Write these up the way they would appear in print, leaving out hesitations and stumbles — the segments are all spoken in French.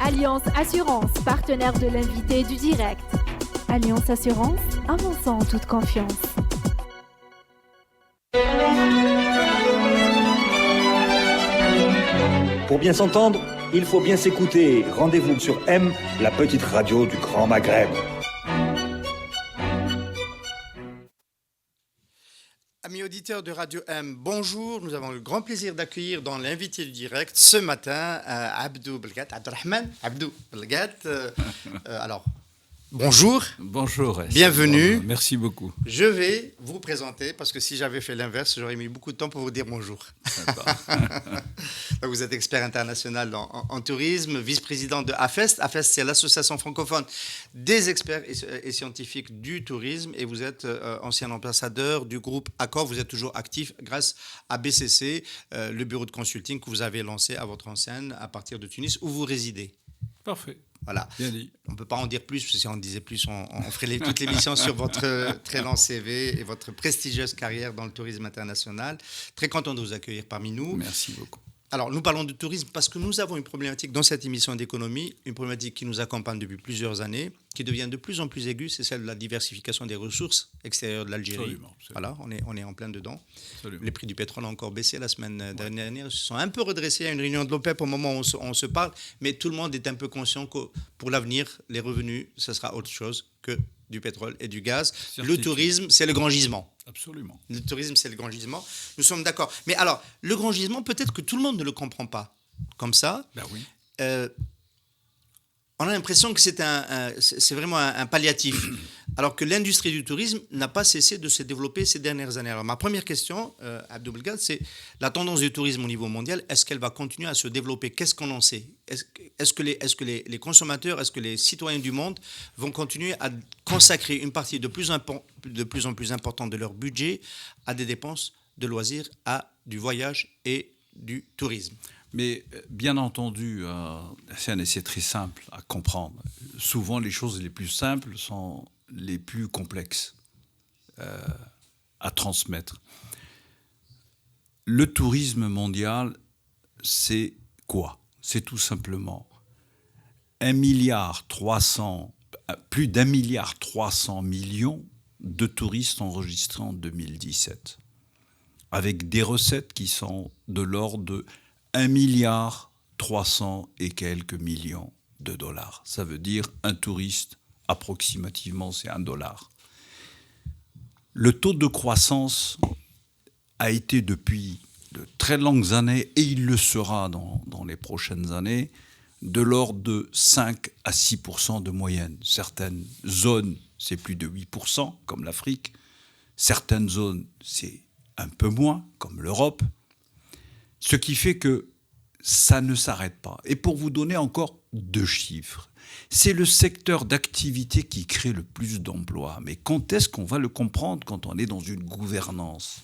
Alliance Assurance, partenaire de l'invité du direct. Alliance Assurance, avançons en toute confiance. Pour bien s'entendre, il faut bien s'écouter. Rendez-vous sur M, la petite radio du Grand Maghreb. Amis auditeurs de Radio M, bonjour. Nous avons le grand plaisir d'accueillir dans l'invité du direct ce matin Abdou Belgat, Abdelrahman Abdou Belgat. Alors, bonjour. Bonjour. Bienvenue. Bonjour. Merci beaucoup. Je vais vous présenter parce que si j'avais fait l'inverse, j'aurais mis beaucoup de temps pour vous dire bonjour. Vous êtes expert international en tourisme, vice-président de AFEST. AFEST, c'est l'association francophone des experts et scientifiques du tourisme. Et vous êtes ancien ambassadeur du groupe Accor. Vous êtes toujours actif grâce à BCC, le bureau de consulting que vous avez lancé à votre enseigne à partir de Tunis, où vous résidez. Parfait. Voilà. Bien dit. On ne peut pas en dire plus, parce que si on disait plus, on ferait toute l'émission sur votre très long CV et votre prestigieuse carrière dans le tourisme international. Très content de vous accueillir parmi nous. Merci beaucoup. Alors, nous parlons de tourisme parce que nous avons une problématique dans cette émission d'économie, une problématique qui nous accompagne depuis plusieurs années, qui devient de plus en plus aiguë, c'est celle de la diversification des ressources extérieures de l'Algérie. Absolument. Voilà, on est en plein dedans. Absolument. Les prix du pétrole ont encore baissé la semaine dernière. Ils se sont un peu redressés à une réunion de l'OPEP au moment où on se parle, mais tout le monde est un peu conscient que pour l'avenir, les revenus, ce sera autre chose que du pétrole et du gaz. Le tourisme, c'est le grand gisement. Absolument. Le tourisme, c'est le grand gisement. Nous sommes d'accord. Mais alors, le grand gisement, peut-être que tout le monde ne le comprend pas comme ça. Ben oui. On a l'impression que c'est vraiment un palliatif, alors que l'industrie du tourisme n'a pas cessé de se développer ces dernières années. Alors ma première question, Abdou Belgat, c'est la tendance du tourisme au niveau mondial, est-ce qu'elle va continuer à se développer? Qu'est-ce qu'on en sait? Est-ce que les consommateurs, est-ce que les citoyens du monde vont continuer à consacrer une partie de plus en plus importante de leur budget à des dépenses de loisirs, à du voyage et du tourisme? Mais bien entendu, c'est très simple à comprendre. Souvent, les choses les plus simples sont les plus complexes à transmettre. Le tourisme mondial, c'est quoi? C'est tout simplement plus d'1,3 milliard de touristes enregistrés en 2017, avec des recettes qui sont de l'ordre de 1,3 milliard et quelques millions de dollars. Ça veut dire un touriste, approximativement, c'est $1. Le taux de croissance a été depuis de très longues années, et il le sera dans les prochaines années, de l'ordre de 5 à 6% de moyenne. Certaines zones, c'est plus de 8%, comme l'Afrique. Certaines zones, c'est un peu moins, comme l'Europe. Ce qui fait que ça ne s'arrête pas. Et pour vous donner encore 2 chiffres, c'est le secteur d'activité qui crée le plus d'emplois. Mais quand est-ce qu'on va le comprendre quand on est dans une gouvernance?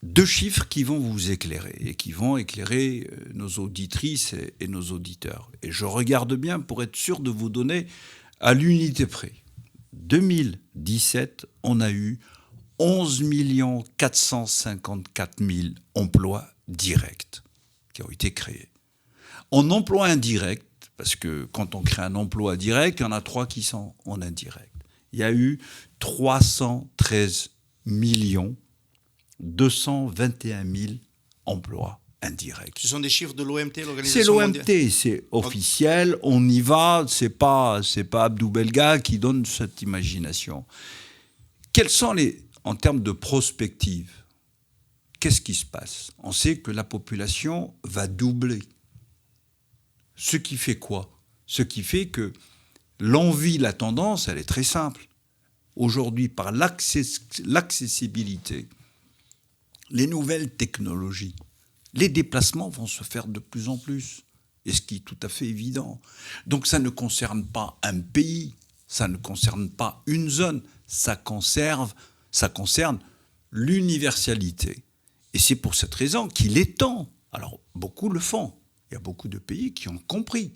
2 chiffres qui vont vous éclairer et qui vont éclairer nos auditrices et nos auditeurs. Et je regarde bien pour être sûr de vous donner à l'unité près. 2017, on a eu 11 454 000 emplois directs qui ont été créés. En emploi indirect, parce que quand on crée un emploi direct, il y en a 3 qui sont en indirect. Il y a eu 313 221 000 emplois indirects. Ce sont des chiffres de l'OMT, l'Organisation C'est mondiale. l'OMT, c'est officiel, on y va, c'est pas Abdou Belgat qui donne cette imagination. Quels sont en termes de prospective, qu'est-ce qui se passe? On sait que la population va doubler. Ce qui fait quoi? Ce qui fait que l'envie, la tendance, elle est très simple. Aujourd'hui, par l'accessibilité, les nouvelles technologies, les déplacements vont se faire de plus en plus, et ce qui est tout à fait évident. Donc ça ne concerne pas un pays, ça ne concerne pas une zone, ça concerne l'universalité. Et c'est pour cette raison qu'il est temps. Alors, beaucoup le font. Il y a beaucoup de pays qui ont compris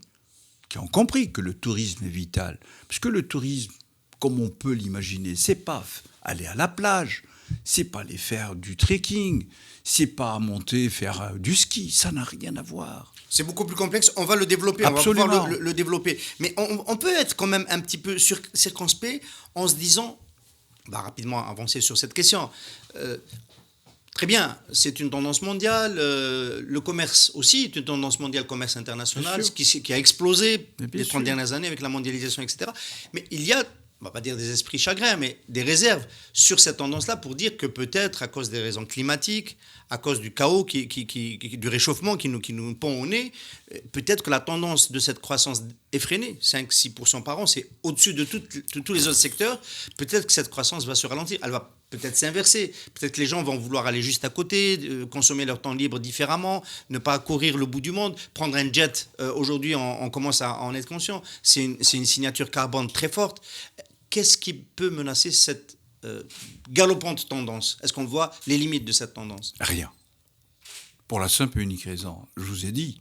que le tourisme est vital. Parce que le tourisme, comme on peut l'imaginer, c'est pas aller à la plage, c'est pas aller faire du trekking, c'est pas monter faire du ski, ça n'a rien à voir. C'est beaucoup plus complexe, on va le développer, Absolument. on va pouvoir le développer. Mais on peut être quand même un petit peu circonspect en se disant, rapidement avancer sur cette question. Très bien, c'est une tendance mondiale, le commerce aussi est une tendance mondiale, commerce international, qui a explosé les 30 dernières années avec la mondialisation, etc. Mais il y a, on ne va pas dire des esprits chagrins, mais des réserves sur cette tendance-là pour dire que peut-être à cause des raisons climatiques, à cause du chaos, du réchauffement qui nous pend au nez, peut-être que la tendance de cette croissance effrénée, 5-6% par an, c'est au-dessus de tous les autres secteurs, peut-être que cette croissance va se ralentir, elle va peut-être s'inverser, peut-être que les gens vont vouloir aller juste à côté, consommer leur temps libre différemment, ne pas courir le bout du monde, prendre un jet, aujourd'hui on commence à en être conscient, c'est une signature carbone très forte. Qu'est-ce qui peut menacer cette galopante tendance? Est-ce qu'on voit les limites de cette tendance? Rien. Pour la simple et unique raison, je vous ai dit,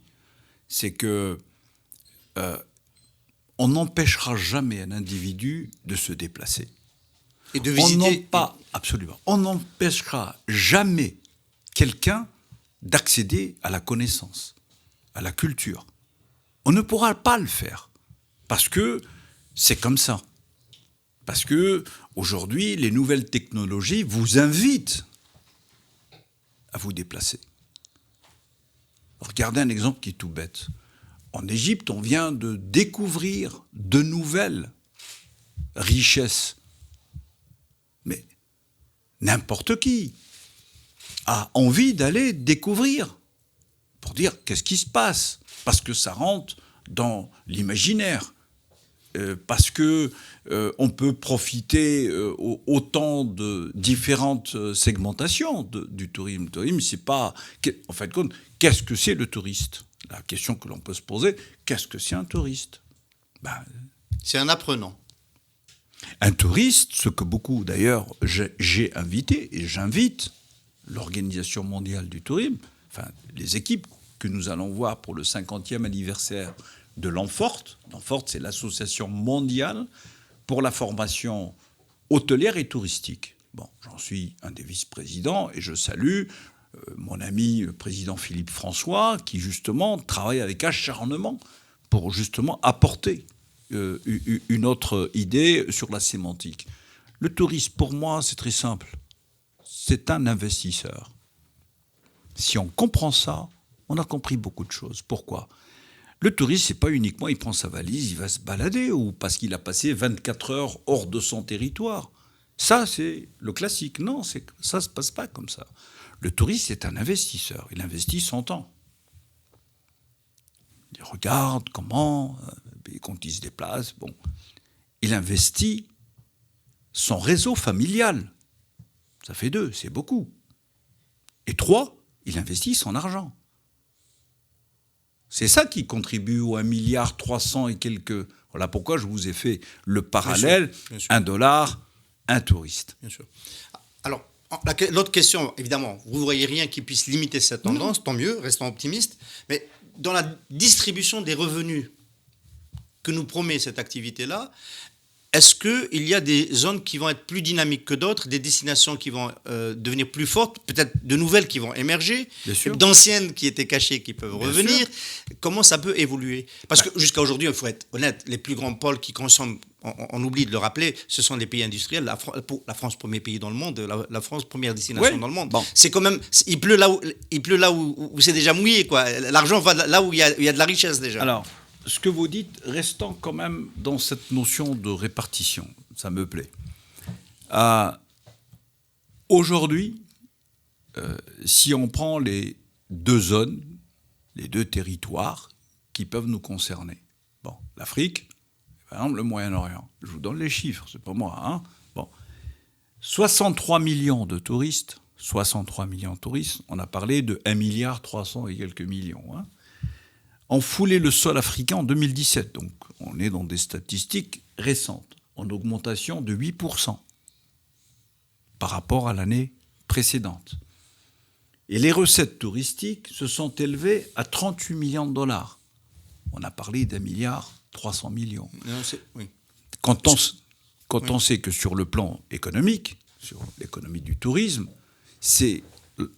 c'est que on n'empêchera jamais un individu de se déplacer. Et de visiter. Absolument. On n'empêchera jamais quelqu'un d'accéder à la connaissance, à la culture. On ne pourra pas le faire parce que c'est comme ça. Parce que aujourd'hui, les nouvelles technologies vous invitent à vous déplacer. Regardez un exemple qui est tout bête. En Égypte, on vient de découvrir de nouvelles richesses. Mais n'importe qui a envie d'aller découvrir pour dire qu'est-ce qui se passe, parce que ça rentre dans l'imaginaire. Parce que on peut profiter autant de différentes segmentations du tourisme. Le tourisme, c'est pas... En fin de compte, qu'est-ce que c'est le touriste? La question que l'on peut se poser, qu'est-ce que c'est un touriste? C'est un apprenant. Un touriste, ce que beaucoup, d'ailleurs, j'ai invité, et j'invite l'Organisation mondiale du tourisme, enfin, les équipes que nous allons voir pour le 50e anniversaire de l'ANFORT. L'ANFORT, c'est l'Association mondiale pour la formation hôtelière et touristique. Bon, j'en suis un des vice-présidents et je salue mon ami le président Philippe François qui, justement, travaille avec acharnement pour, justement, apporter une autre idée sur la sémantique. Le tourisme, pour moi, c'est très simple. C'est un investisseur. Si on comprend ça, on a compris beaucoup de choses. Pourquoi ? Le touriste, c'est pas uniquement il prend sa valise, il va se balader, ou parce qu'il a passé 24 heures hors de son territoire. Ça, c'est le classique. Non, ça se passe pas comme ça. Le touriste, c'est un investisseur. Il investit son temps. Il regarde comment, quand il se déplace, bon. Il investit son réseau familial. Ça fait 2, c'est beaucoup. Et 3, il investit son argent. C'est ça qui contribue aux 1,3 milliard et quelques... Voilà pourquoi je vous ai fait le parallèle, bien sûr. $1, un touriste. Bien sûr. Alors, l'autre question, évidemment, vous ne voyez rien qui puisse limiter cette tendance, tant mieux, restons optimistes, mais dans la distribution des revenus que nous promet cette activité-là, est-ce qu'il y a des zones qui vont être plus dynamiques que d'autres, des destinations qui vont devenir plus fortes, peut-être de nouvelles qui vont émerger, d'anciennes qui étaient cachées qui peuvent revenir? Comment ça peut évoluer? Parce que jusqu'à aujourd'hui, il faut être honnête, les plus grands pôles qui consomment, on oublie de le rappeler, ce sont les pays industriels. La France, premier pays dans le monde, la France, première destination dans le monde. Bon. C'est quand même, il pleut là où c'est déjà mouillé, quoi. L'argent va là où il y a de la richesse déjà. Alors, ce que vous dites, restant quand même dans cette notion de répartition, ça me plaît. Aujourd'hui, si on prend les 2 zones, les 2 territoires qui peuvent nous concerner, bon, l'Afrique, par exemple le Moyen-Orient, je vous donne les chiffres, c'est pas moi, hein. Bon, 63 millions de touristes, on a parlé de 1,3 milliard et quelques millions, hein, ont foulé le sol africain en 2017. Donc, on est dans des statistiques récentes, en augmentation de 8% par rapport à l'année précédente. Et les recettes touristiques se sont élevées à 38 millions de dollars. On a parlé d'1,3 milliard. Non, oui. Quand on sait que sur le plan économique, sur l'économie du tourisme, c'est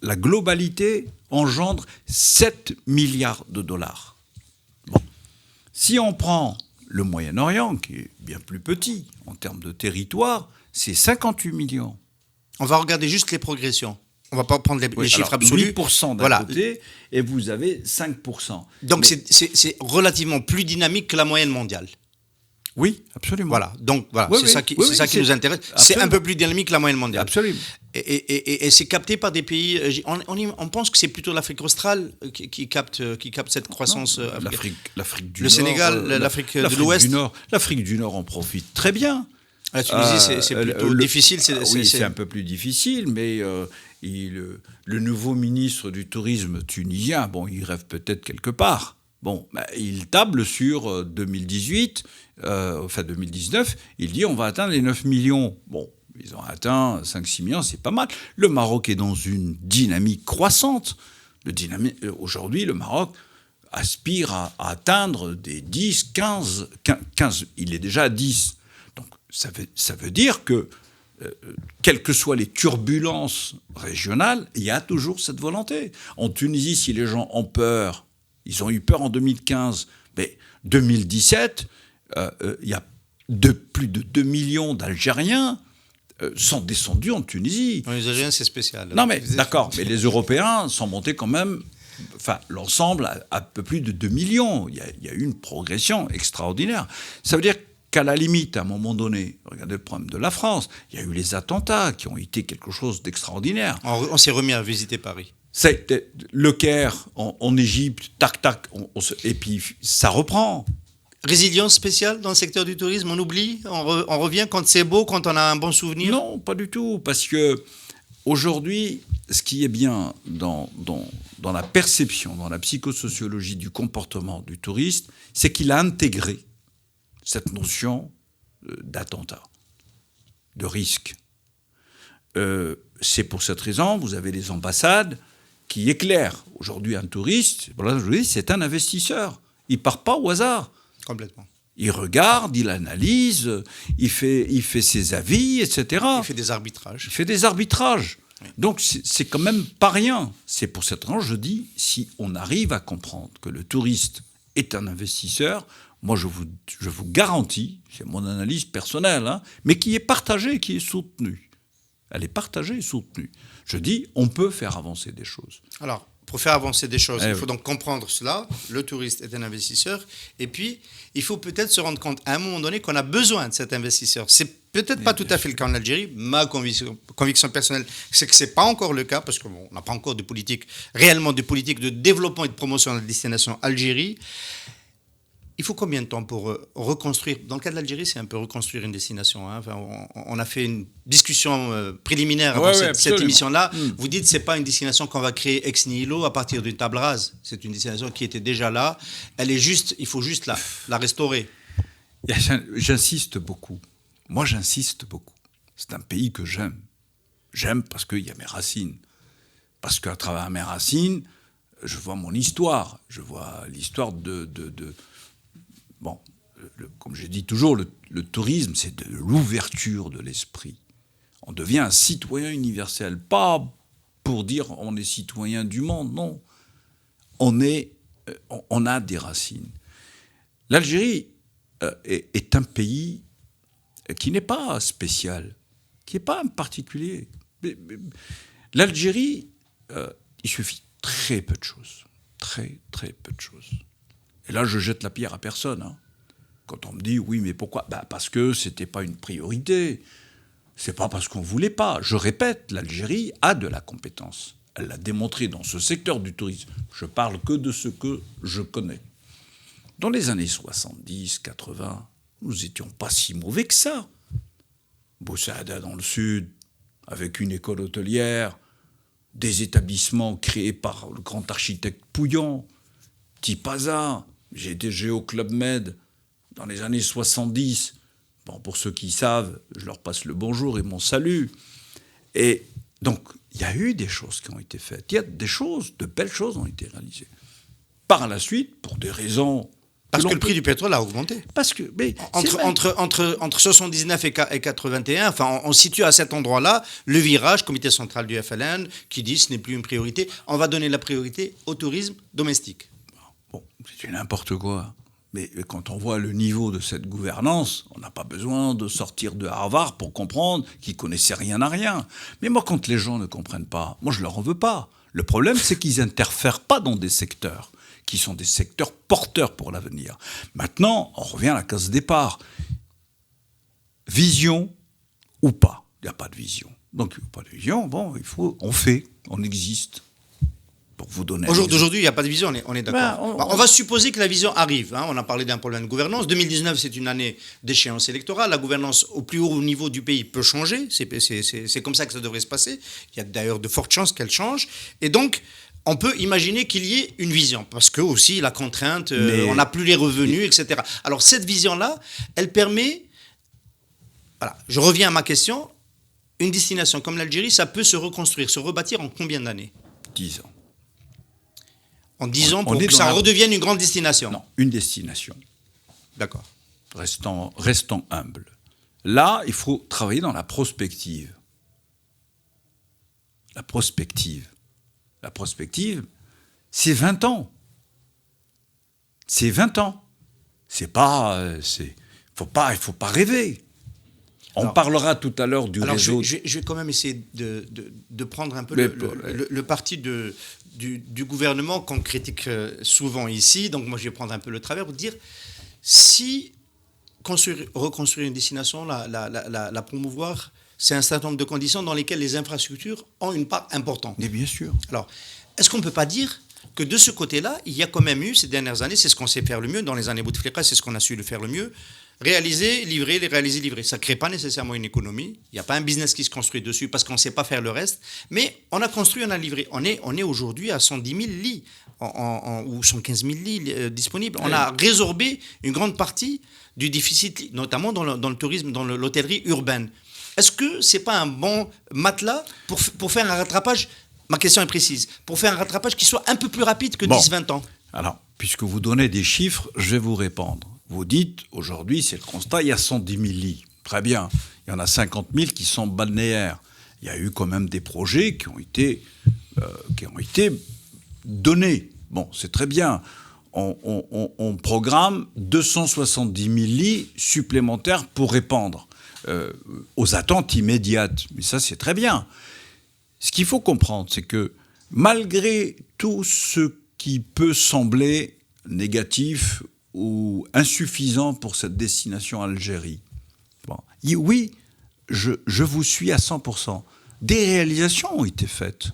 la globalité engendre 7 milliards de dollars. Bon. Si on prend le Moyen-Orient, qui est bien plus petit en termes de territoire, c'est 58 millions. On va regarder juste les progressions. On ne va pas prendre les chiffres absolus. 8% d'un côté, et vous avez 5%. Donc c'est relativement plus dynamique que la moyenne mondiale. Oui, absolument. Voilà, donc voilà, Oui, c'est ça qui nous intéresse. Absolument. C'est un peu plus dynamique que la moyenne mondiale. Absolument. Et c'est capté par des pays. On pense que c'est plutôt l'Afrique australe qui capte cette croissance. L'Afrique du le Nord. Sénégal, l'Afrique de l'Ouest. L'Afrique du Nord en profite très bien. La Tunisie, c'est plutôt difficile. C'est un peu plus difficile, mais le nouveau ministre du tourisme tunisien, bon, il rêve peut-être quelque part. Bon, il table sur 2018, 2019, il dit on va atteindre les 9 millions. Bon, ils ont atteint 5-6 millions, c'est pas mal. Le Maroc est dans une dynamique croissante. Aujourd'hui, le Maroc aspire à atteindre des 10, 15, il est déjà à 10. Donc ça veut dire que, quelles que soient les turbulences régionales, il y a toujours cette volonté. En Tunisie, si les gens ont peur, ils ont eu peur en 2015, mais 2017, il y a plus de 2 millions d'Algériens sont descendus en Tunisie. Les Algériens, c'est spécial. Non, mais d'accord, mais les Européens sont montés quand même, l'ensemble, à peu plus de 2 millions. Il y a eu une progression extraordinaire. Ça veut dire qu'à la limite, à un moment donné, regardez le problème de la France, il y a eu les attentats qui ont été quelque chose d'extraordinaire. On s'est remis à visiter Paris. C'est le Caire en Égypte, tac, et puis ça reprend. Résilience spéciale dans le secteur du tourisme, on oublie, on revient quand c'est beau, quand on a un bon souvenir. Non, pas du tout, parce que aujourd'hui, ce qui est bien dans la perception, dans la psychosociologie du comportement du touriste, c'est qu'il a intégré cette notion d'attentat, de risque. C'est pour cette raison, vous avez les ambassades qui éclairent aujourd'hui un touriste. Voilà, je vous dis, c'est un investisseur. Il ne part pas au hasard. Complètement. Il regarde, il analyse, il fait ses avis, etc. Il fait des arbitrages. Oui. Donc c'est quand même pas rien. C'est pour cette raison, je dis, si on arrive à comprendre que le touriste est un investisseur, moi je vous garantis, c'est mon analyse personnelle, mais qui est partagée, qui est soutenue. Elle est partagée et soutenue. Je dis, on peut faire avancer des choses. Alors, pour faire avancer des choses, il faut donc comprendre cela. Le touriste est un investisseur. Et puis, il faut peut-être se rendre compte à un moment donné qu'on a besoin de cet investisseur. C'est peut-être pas tout à fait le cas en Algérie. Ma conviction personnelle, c'est que ce n'est pas encore le cas, parce qu'on n'a pas encore réellement de politique de développement et de promotion de la destination Algérie. Il faut combien de temps pour reconstruire? Dans le cas de l'Algérie, c'est un peu reconstruire une destination. On a fait une discussion préliminaire avant cette émission-là. Vous dites que ce n'est pas une destination qu'on va créer ex nihilo à partir d'une table rase. C'est une destination qui était déjà là. Il faut juste la restaurer. J'insiste beaucoup. Moi, j'insiste beaucoup. C'est un pays que j'aime. J'aime parce qu'il y a mes racines. Parce qu'à travers mes racines, je vois mon histoire. Je vois l'histoire Bon, comme je dis toujours, le tourisme, c'est de l'ouverture de l'esprit. On devient un citoyen universel, pas pour dire on est citoyen du monde, non. On a des racines. L'Algérie est un pays qui n'est pas spécial, qui n'est pas un particulier. L'Algérie, il suffit très peu de choses, très peu de choses. Et là, je jette la pierre à personne. Quand on me dit, oui, mais pourquoi ? Parce que ce n'était pas une priorité. Ce n'est pas parce qu'on ne voulait pas. Je répète, l'Algérie a de la compétence. Elle l'a démontré dans ce secteur du tourisme. Je parle que de ce que je connais. Dans les années 70, 80, nous n'étions pas si mauvais que ça. Boussada dans le sud, avec une école hôtelière, des établissements créés par le grand architecte Pouillon, Tipaza. J'ai été Géo Club Med dans les années 70. Bon, pour ceux qui savent, je leur passe le bonjour et mon salut. Et donc, il y a eu des choses qui ont été faites. Il y a de belles choses ont été réalisées. Par la suite, pour des raisons Parce que le prix du pétrole a augmenté. Parce que Entre 79 et 81, enfin, on situe à cet endroit-là le virage, comité central du FLN, qui dit ce n'est plus une priorité. On va donner la priorité au tourisme domestique. Bon, c'est n'importe quoi. Mais quand on voit le niveau de cette gouvernance, on n'a pas besoin de sortir de Harvard pour comprendre qu'ils ne connaissaient rien à rien. Mais moi, quand les gens ne comprennent pas, moi, je ne leur en veux pas. Le problème, c'est qu'ils n'interfèrent pas dans des secteurs qui sont des secteurs porteurs pour l'avenir. Maintenant, on revient à la case départ. Vision ou pas? Il n'y a pas de vision. Donc, il n'y a pas de vision, bon, on fait, on existe. Pour vous donner Aujourd'hui, il n'y a pas de vision, on est d'accord. On va supposer que la vision arrive. Hein. On a parlé d'un problème de gouvernance. 2019, c'est une année d'échéance électorale. La gouvernance au plus haut niveau du pays peut changer. C'est comme ça que ça devrait se passer. Il y a d'ailleurs de fortes chances qu'elle change. Et donc, on peut imaginer qu'il y ait une vision. Parce que aussi, la contrainte, on n'a plus les revenus, etc. Alors, cette vision-là, elle permet... Voilà, je reviens à ma question. Une destination comme l'Algérie, ça peut se reconstruire, se rebâtir en combien d'années? 10 ans. En 10 ans pour que ça redevienne une grande destination. Non, une destination. D'accord. Restons humbles. Là, il faut travailler dans la prospective. La prospective, c'est 20 ans. C'est 20 ans. C'est pas... il faut pas rêver. On parlera tout à l'heure du réseau... Je vais quand même essayer de prendre un peu le parti du gouvernement qu'on critique souvent ici. Donc moi, je vais prendre un peu le travers pour dire, si reconstruire une destination, la promouvoir, c'est un certain nombre de conditions dans lesquelles les infrastructures ont une part importante. Mais bien sûr. Alors, est-ce qu'on ne peut pas dire que de ce côté-là, il y a quand même eu, ces dernières années, c'est ce qu'on sait faire le mieux, dans les années Bouteflika, c'est ce qu'on a su le faire le mieux, réaliser, livrer. Ça ne crée pas nécessairement une économie. Il n'y a pas un business qui se construit dessus parce qu'on ne sait pas faire le reste. Mais on a construit, on a livré. On est aujourd'hui à 110 000 lits ou 115 000 lits disponibles. On a résorbé une grande partie du déficit, notamment dans le tourisme, dans l'hôtellerie urbaine. Est-ce que ce n'est pas un bon matelas pour faire un rattrapage? Ma question est précise. Pour faire un rattrapage qui soit un peu plus rapide que 10-20 ans. Alors, puisque vous donnez des chiffres, je vais vous répondre. Vous dites, aujourd'hui, c'est le constat, il y a 110 000 lits. Très bien. Il y en a 50 000 qui sont balnéaires. Il y a eu quand même des projets qui ont été donnés. Bon, c'est très bien. On programme 270 000 lits supplémentaires pour répondre aux attentes immédiates. Mais ça, c'est très bien. Ce qu'il faut comprendre, c'est que malgré tout ce qui peut sembler négatif ou insuffisant pour cette destination Algérie, oui, je vous suis à 100%. Des réalisations ont été faites.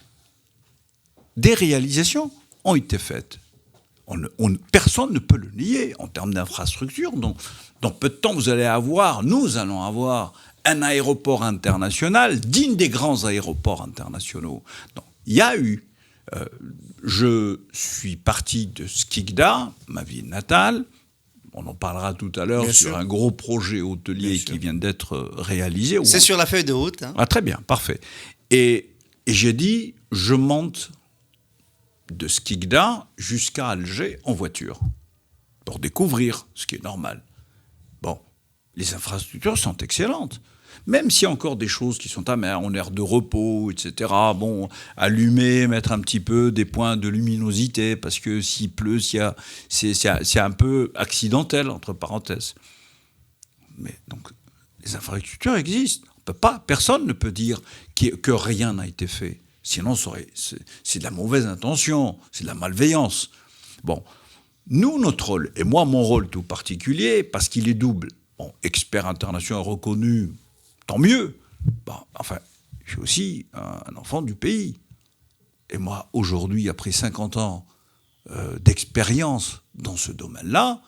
Personne ne peut le nier en termes d'infrastructure. Dans peu de temps, nous allons avoir un aéroport international digne des grands aéroports internationaux. Donc, il y a eu... je suis parti de Skikda, ma ville natale. On en parlera tout à l'heure sur un gros projet hôtelier qui vient d'être réalisé. C'est sur la feuille de route. Hein. Ah, très bien, parfait. Et j'ai dit, je monte de Skikda jusqu'à Alger en voiture pour découvrir, ce qui est normal. Bon, les infrastructures sont excellentes. Même s'il y a encore des choses qui sont amères, en aire de repos, etc. Bon, allumer, mettre un petit peu des points de luminosité, parce que s'il pleut, c'est un peu accidentel, entre parenthèses. Mais donc, les infrastructures existent. Personne ne peut dire que rien n'a été fait. Sinon, c'est de la mauvaise intention, c'est de la malveillance. Bon, nous, notre rôle, et moi, mon rôle tout particulier, parce qu'il est double. Bon, expert international reconnu, tant mieux. Bon, enfin, je suis aussi un enfant du pays. Et moi, aujourd'hui, après 50 ans d'expérience dans ce domaine-là,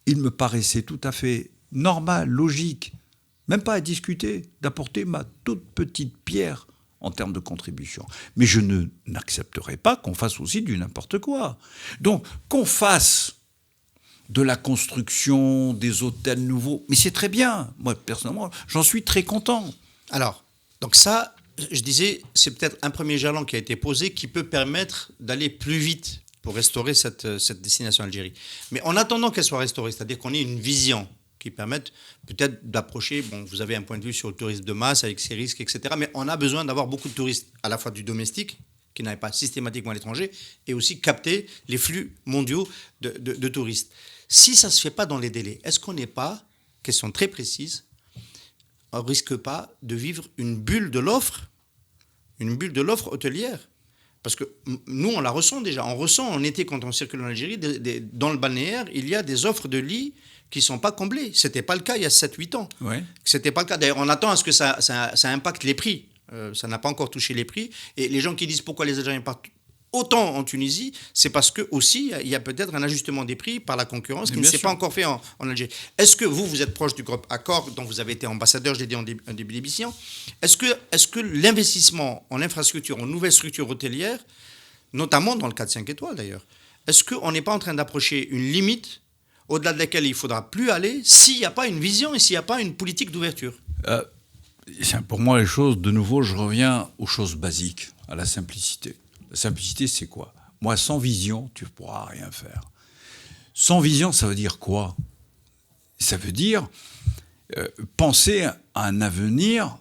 il me paraissait tout à fait normal, logique, même pas à discuter, d'apporter ma toute petite pierre en termes de contribution. Mais je n'accepterai pas qu'on fasse aussi du n'importe quoi. Donc, qu'on fasse de la construction, des hôtels nouveaux, mais c'est très bien. Moi, personnellement, j'en suis très content. Alors, donc ça, je disais, c'est peut-être un premier jalon qui a été posé qui peut permettre d'aller plus vite pour restaurer cette destination Algérie. Mais en attendant qu'elle soit restaurée, c'est-à-dire qu'on ait une vision qui permette peut-être d'approcher, vous avez un point de vue sur le tourisme de masse avec ses risques, etc. Mais on a besoin d'avoir beaucoup de touristes, à la fois du domestique, qui n'aillent pas systématiquement à l'étranger, et aussi capter les flux mondiaux de touristes. Si ça ne se fait pas dans les délais, est-ce qu'on n'est pas, question très précise, on ne risque pas de vivre une bulle de l'offre hôtelière? Parce que nous, on la ressent déjà. On ressent en été, quand on circule en Algérie, dans le balnéaire, il y a des offres de lits qui ne sont pas comblées. Ce n'était pas le cas il y a 7-8 ans. Ouais. C'était pas le cas. D'ailleurs, on attend à ce que ça impacte les prix. Ça n'a pas encore touché les prix. Et les gens qui disent pourquoi les Algériens partent autant en Tunisie, c'est parce que aussi il y a peut-être un ajustement des prix par la concurrence qui ne s'est pas encore fait en Algérie. Est-ce que vous êtes proche du groupe Accor, dont vous avez été ambassadeur, je l'ai dit en début d'émission, est-ce que l'investissement en infrastructure, en nouvelles structures hôtelières, notamment dans le 4-5 étoiles d'ailleurs, est-ce qu'on n'est pas en train d'approcher une limite au-delà de laquelle il ne faudra plus aller s'il n'y a pas une vision et s'il n'y a pas une politique d'ouverture? Pour moi, les choses, de nouveau, je reviens aux choses basiques, à la simplicité. La simplicité, c'est quoi? Moi, sans vision, tu ne pourras rien faire. Sans vision, ça veut dire quoi? Ça veut dire penser à un avenir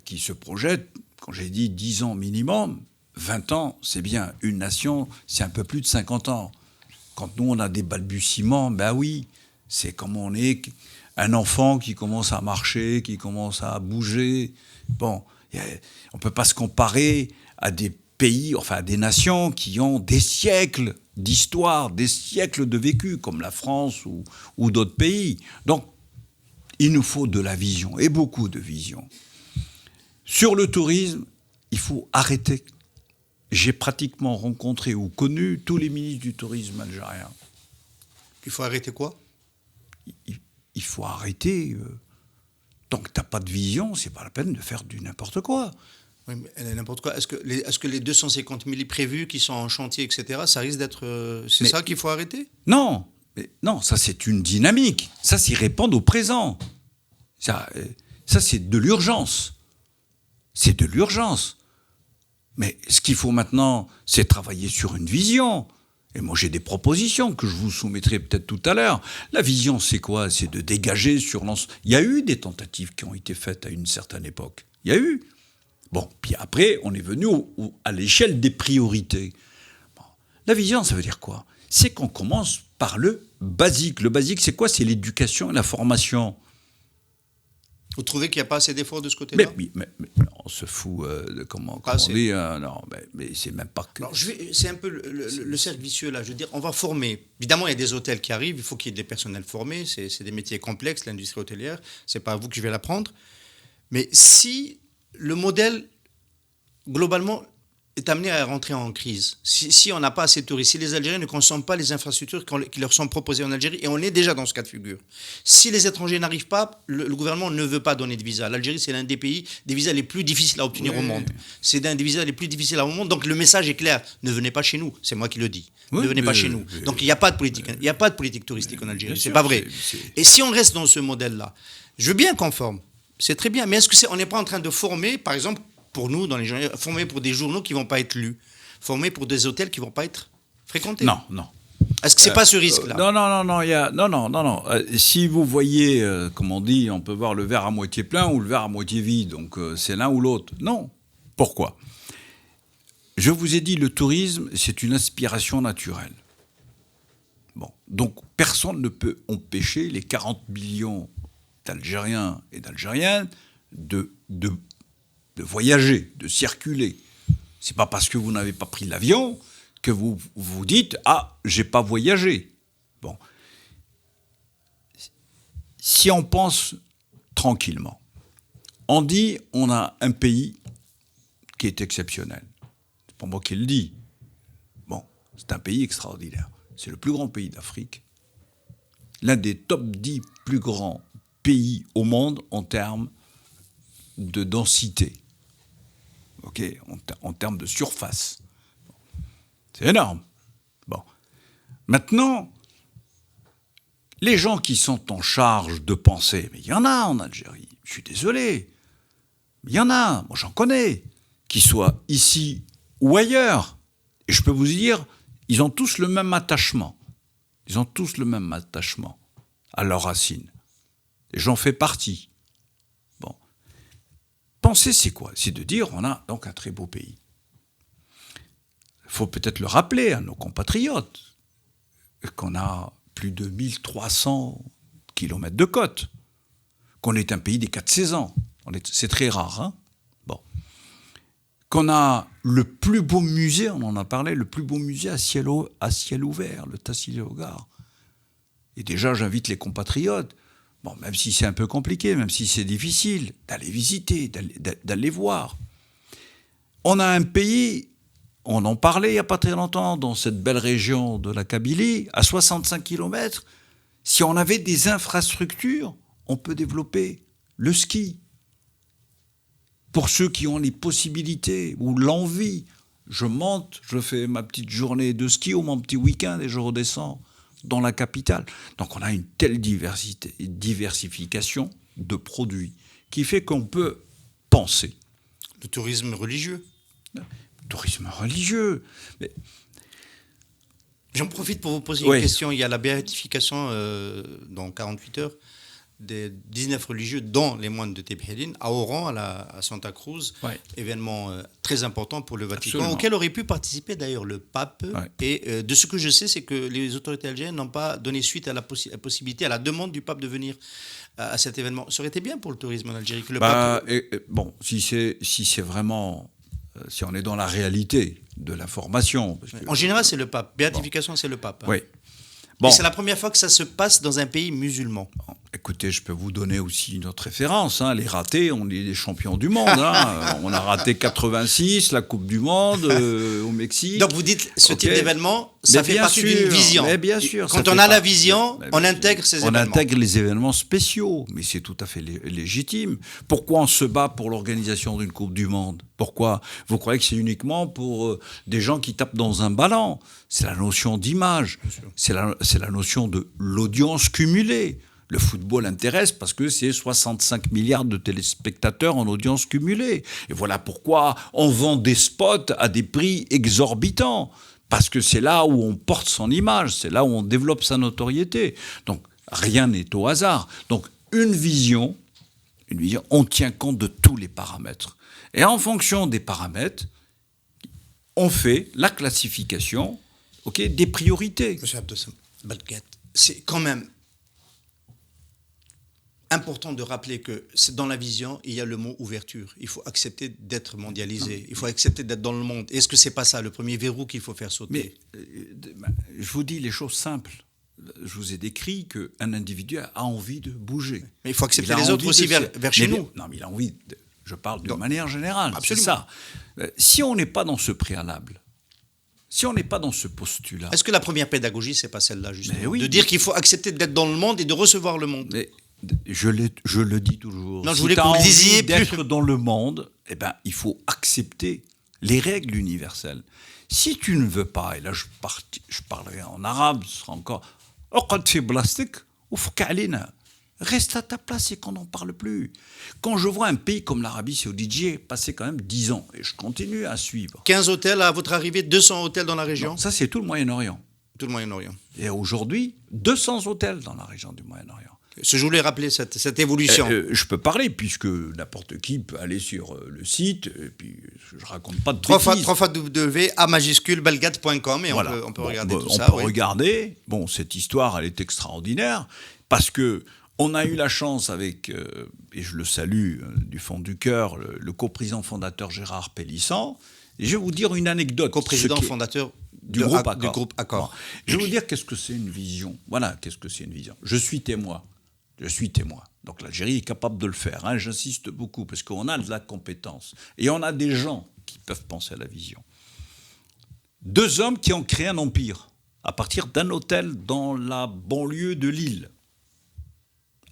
qui se projette, quand j'ai dit 10 ans minimum, 20 ans, c'est bien. Une nation, c'est un peu plus de 50 ans. Quand nous, on a des balbutiements, ben oui, c'est comme on est un enfant qui commence à marcher, qui commence à bouger. Bon, on ne peut pas se comparer à des pays, enfin à des nations qui ont des siècles d'histoire, des siècles de vécu, comme la France ou d'autres pays. Donc, il nous faut de la vision, et beaucoup de vision. Sur le tourisme, il faut arrêter. J'ai pratiquement rencontré ou connu tous les ministres du tourisme algérien. Il faut arrêter quoi? Il faut arrêter. Tant que tu n'as pas de vision, c'est pas la peine de faire du n'importe quoi. Oui, mais n'importe quoi. Est-ce que les 250 000 prévus qui sont en chantier, etc., ça risque d'être... ça qu'il faut arrêter? Non, ça c'est une dynamique. Ça, c'est répondre au présent. Ça c'est de l'urgence. C'est de l'urgence. Mais ce qu'il faut maintenant, c'est travailler sur une vision. Et moi, j'ai des propositions que je vous soumettrai peut-être tout à l'heure. La vision, c'est quoi? C'est de dégager sur l'ensemble. Il y a eu des tentatives qui ont été faites à une certaine époque. Il y a eu. Bon, puis après, on est venu à l'échelle des priorités. Bon. La vision, ça veut dire quoi? C'est qu'on commence par le basique. Le basique, c'est quoi? C'est l'éducation et la formation. Vous trouvez qu'il n'y a pas assez d'efforts de ce côté-là? Mais on se fout de comment on dit. Non, mais c'est même pas que... Alors, c'est un peu le cercle vicieux, là. Je veux dire, on va former. Évidemment, il y a des hôtels qui arrivent, il faut qu'il y ait des personnels formés. C'est des métiers complexes, l'industrie hôtelière. Ce n'est pas à vous que je vais l'apprendre. Mais si le modèle, globalement, est amené à rentrer en crise, si on n'a pas assez de touristes, si les Algériens ne consomment pas les infrastructures qui leur sont proposées en Algérie, et on est déjà dans ce cas de figure, si les étrangers n'arrivent pas, le gouvernement ne veut pas donner de visa. L'Algérie, c'est l'un des pays, des visas les plus difficiles à obtenir au monde. C'est l'un des visas les plus difficiles au monde, donc le message est clair, ne venez pas chez nous, c'est moi qui le dis. Ne venez pas chez nous. Donc il n'y a pas de politique, il n'y a pas de politique touristique en Algérie, c'est pas vrai. Et si on reste dans ce modèle-là, je veux bien qu'on forme, c'est très bien, mais est-ce qu'on n'est pas en train de former, par exemple, pour nous, dans les journaux, former pour des journaux qui ne vont pas être lus, former pour des hôtels qui ne vont pas être fréquentés? Non. Est-ce que ce n'est pas ce risque-là? Non. Si vous voyez, comme on dit, on peut voir le verre à moitié plein ou le verre à moitié vide, donc c'est l'un ou l'autre. Non. Pourquoi? Je vous ai dit, le tourisme, c'est une aspiration naturelle. Bon, donc personne ne peut empêcher les 40 millions d'Algériens et d'Algériennes de voyager, de circuler. C'est pas parce que vous n'avez pas pris l'avion que vous vous dites « Ah, j'ai pas voyagé ». Bon. Si on pense tranquillement, on dit on a un pays qui est exceptionnel. C'est pas moi qui le dis. Bon, c'est un pays extraordinaire. C'est le plus grand pays d'Afrique. L'un des top 10 plus grands pays au monde en termes de densité. Ok, en termes de surface. C'est énorme. Bon. Maintenant, les gens qui sont en charge de penser, mais il y en a en Algérie, je suis désolé, mais il y en a, moi j'en connais, qu'ils soient ici ou ailleurs. Et je peux vous dire, ils ont tous le même attachement. Ils ont tous le même attachement à leurs racines. Et j'en fais partie. Bon. Penser, c'est quoi? C'est de dire, on a donc un très beau pays. Il faut peut-être le rappeler à nos compatriotes qu'on a plus de 1300 kilomètres de côte, qu'on est un pays des 4 saisons. C'est très rare, hein? Bon. Qu'on a le plus beau musée, on en a parlé, le plus beau musée à ciel ouvert, le Tassili-Hogar. Et déjà, j'invite les compatriotes, bon, même si c'est un peu compliqué, même si c'est difficile, d'aller visiter, d'aller voir. On a un pays, on en parlait il n'y a pas très longtemps, dans cette belle région de la Kabylie, à 65 km, si on avait des infrastructures, on peut développer le ski. Pour ceux qui ont les possibilités ou l'envie, je monte, je fais ma petite journée de ski ou mon petit week-end et je redescends dans la capitale. Donc on a une telle diversification de produits qui fait qu'on peut penser. Le tourisme religieux. Tourisme religieux. Mais... J'en profite pour vous poser Oui. une question. Il y a la béatification dans 48 heures des 19 religieux, dont les moines de Tébéhéline, à Oran, à Santa Cruz. Ouais. Événement très important pour le Vatican, Absolument. auquel aurait pu participer d'ailleurs le pape. Ouais. Et de ce que je sais, c'est que les autorités algériennes n'ont pas donné suite à la possibilité, à la demande du pape de venir à cet événement. Ça aurait été bien pour le tourisme en Algérie que le pape... Bon, si c'est vraiment... si on est dans la réalité de l'information... En général, c'est le pape. Béatification, c'est le pape. Oui. Bon. Et c'est la première fois que ça se passe dans un pays musulman. Écoutez, je peux vous donner aussi une autre référence. Hein. Les ratés, on est des champions du monde. Hein. On a raté 86, la Coupe du Monde au Mexique. Donc vous dites, ce type d'événement, ça fait partie sûr, d'une vision. Mais bien sûr. Quand on a la vision, on intègre ces événements. On intègre les événements spéciaux, mais c'est tout à fait légitime. Pourquoi on se bat pour l'organisation d'une Coupe du Monde? Pourquoi? Vous croyez que c'est uniquement pour des gens qui tapent dans un ballon? C'est la notion d'image. C'est la notion de l'audience cumulée. Le football intéresse parce que c'est 65 milliards de téléspectateurs en audience cumulée. Et voilà pourquoi on vend des spots à des prix exorbitants. Parce que c'est là où on porte son image, c'est là où on développe sa notoriété. Donc rien n'est au hasard. Donc une vision, on tient compte de tous les paramètres. Et en fonction des paramètres, on fait la classification des priorités. Monsieur Abdeslam Belkad, c'est quand même important de rappeler que dans la vision, il y a le mot ouverture. Il faut accepter d'être mondialisé. Il faut accepter d'être dans le monde. Est-ce que c'est pas ça, le premier verrou qu'il faut faire sauter? Mais je vous dis les choses simples. Je vous ai décrit qu'un individu a envie de bouger. Mais il faut accepter les autres aussi vers chez nous. Non, mais il a envie. Je parle de manière générale. Absolument. C'est ça. Si on n'est pas dans ce préalable, si on n'est pas dans ce postulat... Est-ce que la première pédagogie, c'est pas celle-là, justement? Oui, de dire qu'il faut accepter d'être dans le monde et de recevoir le monde. Mais je le dis toujours. Non, je si voulais tu as que vous le envie disiez d'être dans le monde, il faut accepter les règles universelles. Si tu ne veux pas, et là je parlerai en arabe, ce sera encore... Reste à ta place et qu'on n'en parle plus. Quand je vois un pays comme l'Arabie Saoudite, j'y ai passé quand même 10 ans et je continue à suivre. 15 hôtels à votre arrivée, 200 hôtels dans la région? Non, ça, c'est tout le Moyen-Orient. Tout le Moyen-Orient. Et aujourd'hui, 200 hôtels dans la région du Moyen-Orient. Je voulais rappeler cette évolution. Je peux parler, puisque n'importe qui peut aller sur le site, et puis je raconte pas de bêtises. www.a-belgad.com et voilà. on peut regarder tout ça. On peut regarder. Bon, cette histoire, elle est extraordinaire, parce que on a eu la chance avec, et je le salue du fond du cœur, le coprésident fondateur Gérard Pélisson. Et je vais vous dire une anecdote. Coprésident fondateur du groupe Accor. Bon. Je vais vous dire qu'est-ce que c'est une vision. Voilà, qu'est-ce que c'est une vision. Je suis témoin. Donc l'Algérie est capable de le faire. Hein, j'insiste beaucoup, parce qu'on a de la compétence. Et on a des gens qui peuvent penser à la vision. 2 hommes qui ont créé un empire à partir d'un hôtel dans la banlieue de Lille.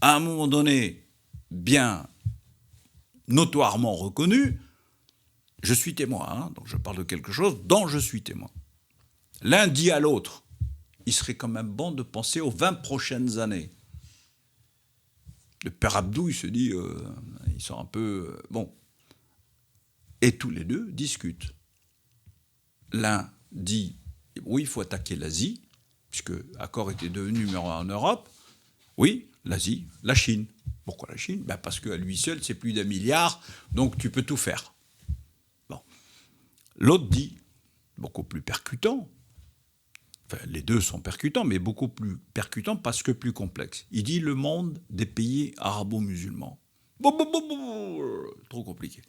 À un moment donné, bien notoirement reconnu, je suis témoin, hein, donc je parle de quelque chose dont je suis témoin. L'un dit à l'autre, il serait quand même bon de penser aux 20 prochaines années. Le père Abdou, il se dit, ils sont un peu... bon. Et tous les deux discutent. L'un dit, Oui, il faut attaquer l'Asie, puisque Accor était devenu numéro 1 en Europe. Oui, l'Asie, la Chine. Pourquoi la Chine ? Parce qu'à lui seul, c'est plus d'1 milliard, donc tu peux tout faire. Bon. L'autre dit, beaucoup plus percutant, enfin, les deux sont percutants, mais beaucoup plus percutants parce que plus complexes. Il dit le monde des pays arabo-musulmans. Trop compliqué.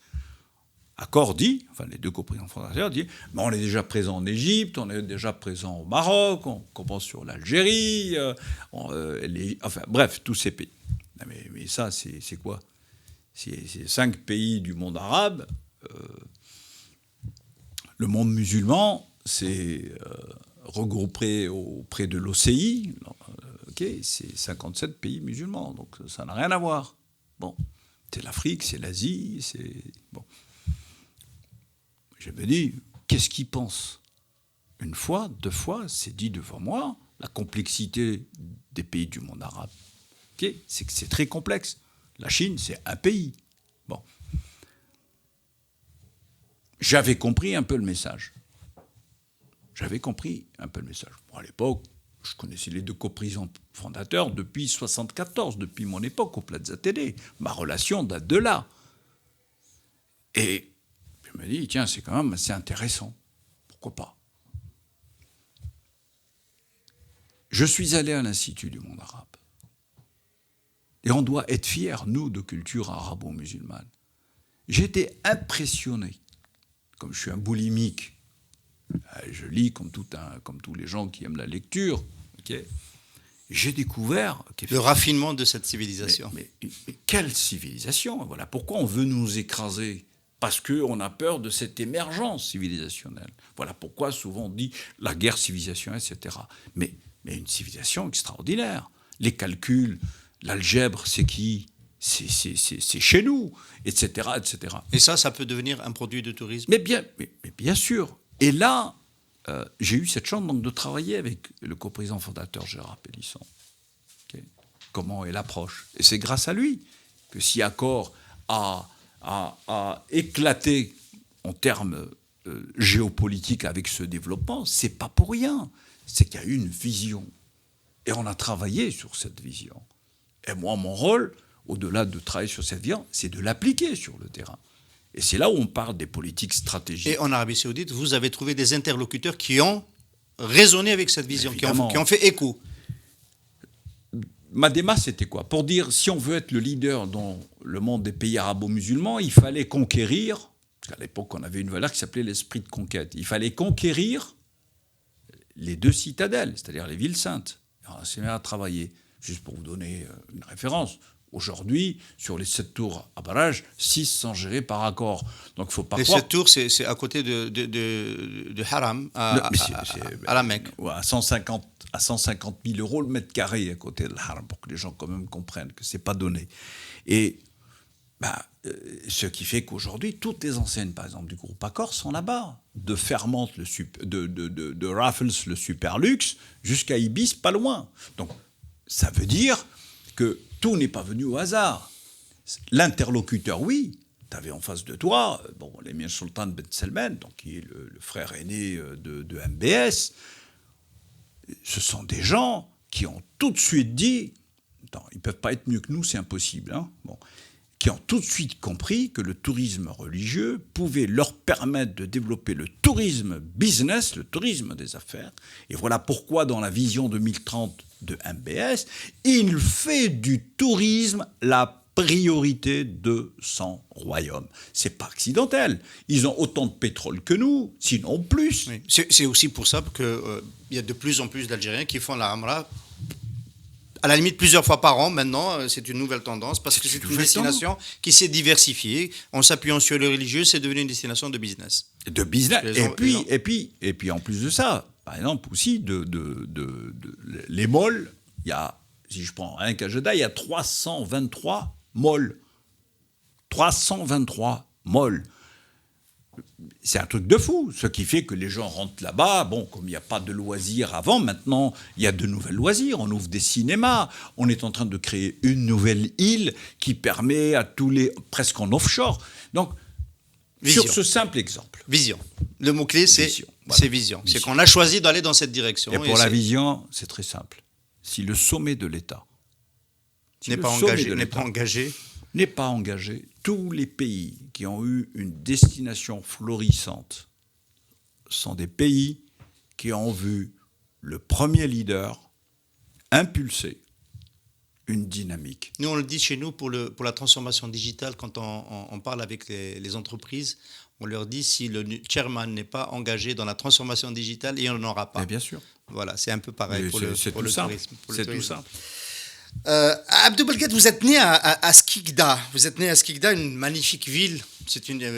Accor dit, enfin les deux coprésidents fondateurs disent, on est déjà présent en Égypte, on est déjà présent au Maroc, on commence sur l'Algérie, enfin bref, tous ces pays. Mais ça, c'est quoi ? C'est 5 pays du monde arabe. Le monde musulman, c'est regroupé auprès de l'OCI. C'est 57 pays musulmans, donc ça n'a rien à voir. Bon, c'est l'Afrique, c'est l'Asie, c'est... Bon. Je me dis, qu'est-ce qu'ils pensent ? Une fois, 2 fois, c'est dit devant moi, la complexité des pays du monde arabe. C'est que c'est très complexe. La Chine, c'est un pays. Bon. J'avais compris un peu le message. Bon, à l'époque, je connaissais les 2 coprésidents fondateurs depuis 1974, depuis mon époque au Plaza Télé. Ma relation date de là. Et je me dis, tiens, c'est quand même assez intéressant. Pourquoi pas ? Je suis allé à l'Institut du monde arabe. Et on doit être fiers, nous, de culture arabo-musulmane. J'étais impressionné. Comme je suis un boulimique, je lis comme tous les gens qui aiment la lecture. Okay, j'ai découvert... Le raffinement de cette civilisation. Mais quelle civilisation ? Voilà pourquoi on veut nous écraser. Parce qu'on a peur de cette émergence civilisationnelle. Voilà pourquoi souvent on dit la guerre civilisationnelle, etc. Mais une civilisation extraordinaire. Les calculs, l'algèbre, c'est qui ? C'est chez nous, etc., etc. Et ça peut devenir un produit de tourisme ? Mais bien sûr. Et là, j'ai eu cette chance donc, de travailler avec le coprésident fondateur Gérard Pélisson. Okay. Comment est l'approche ? Et c'est grâce à lui que si Accor a éclaté en termes géopolitiques avec ce développement, c'est pas pour rien. C'est qu'il y a eu une vision. Et on a travaillé sur cette vision. Et moi, mon rôle, au-delà de travailler sur cette vision, c'est de l'appliquer sur le terrain. Et c'est là où on parle des politiques stratégiques. Et en Arabie Saoudite, vous avez trouvé des interlocuteurs qui ont résonné avec cette vision, qui ont fait écho. Ma démarche, c'était quoi ? Pour dire, si on veut être le leader dans le monde des pays arabo-musulmans, il fallait conquérir, parce qu'à l'époque, on avait une valeur qui s'appelait l'esprit de conquête. Il fallait conquérir les 2 citadelles, c'est-à-dire les villes saintes. Et on s'est mis à travailler. Juste pour vous donner une référence, aujourd'hui, sur les 7 tours à barrage, 6 sont gérées par Accor. Donc, il ne faut pas croire... Les 7 tours, c'est à côté de Haram, à la Mecque. Ouais, à 150 000 euros le mètre carré à côté de Haram, pour que les gens quand même comprennent que ce n'est pas donné. Et ce qui fait qu'aujourd'hui, toutes les enseignes, par exemple, du groupe Accor sont là-bas. De Fairmont, de Raffles, le super luxe, jusqu'à Ibis, pas loin. Donc, ça veut dire que tout n'est pas venu au hasard. L'interlocuteur, oui. Tu avais en face de toi, l'émir Sultan Ben Salman, donc, qui est le frère aîné de MBS. Ce sont des gens qui ont tout de suite dit, ils ne peuvent pas être mieux que nous, c'est impossible, qui ont tout de suite compris que le tourisme religieux pouvait leur permettre de développer le tourisme business, le tourisme des affaires. Et voilà pourquoi, dans la vision 2030 de MBS, il fait du tourisme la priorité de son royaume. C'est pas accidentel. Ils ont autant de pétrole que nous, sinon plus. Oui. C'est aussi pour ça qu'il y a de plus en plus d'Algériens qui font la Hamra, à la limite plusieurs fois par an. Maintenant, c'est une nouvelle tendance parce que c'est une destination qui s'est diversifiée. En s'appuyant sur le religieux, c'est devenu une destination de business. De business. Et puis, en plus de ça, par exemple aussi, les malls, il y a, si je prends un cas Jeddah, il y a 323 malls. 323 malls. C'est un truc de fou, ce qui fait que les gens rentrent là-bas. Comme il n'y a pas de loisirs avant, maintenant, il y a de nouvelles loisirs. On ouvre des cinémas. On est en train de créer une nouvelle île qui permet à tous les... presque en offshore. Donc, Vision. Sur ce simple exemple. Vision. Le mot-clé, c'est Vision. vision. Voilà. C'est vision. Vision. C'est qu'on a choisi d'aller dans cette direction. Et pour la vision, c'est très simple. Si le sommet de l'État n'est pas engagé, tous les pays qui ont eu une destination florissante sont des pays qui ont vu le premier leader impulser une dynamique. Nous, on le dit chez nous pour la transformation digitale, quand on parle avec les entreprises, on leur dit si le chairman n'est pas engagé dans la transformation digitale, il n'en aura pas. Mais bien sûr. Voilà, c'est un peu pareil pour le tourisme. C'est tout simple. Abdou-Belgad, vous êtes né à Skikda. Vous êtes né à Skikda, une magnifique ville.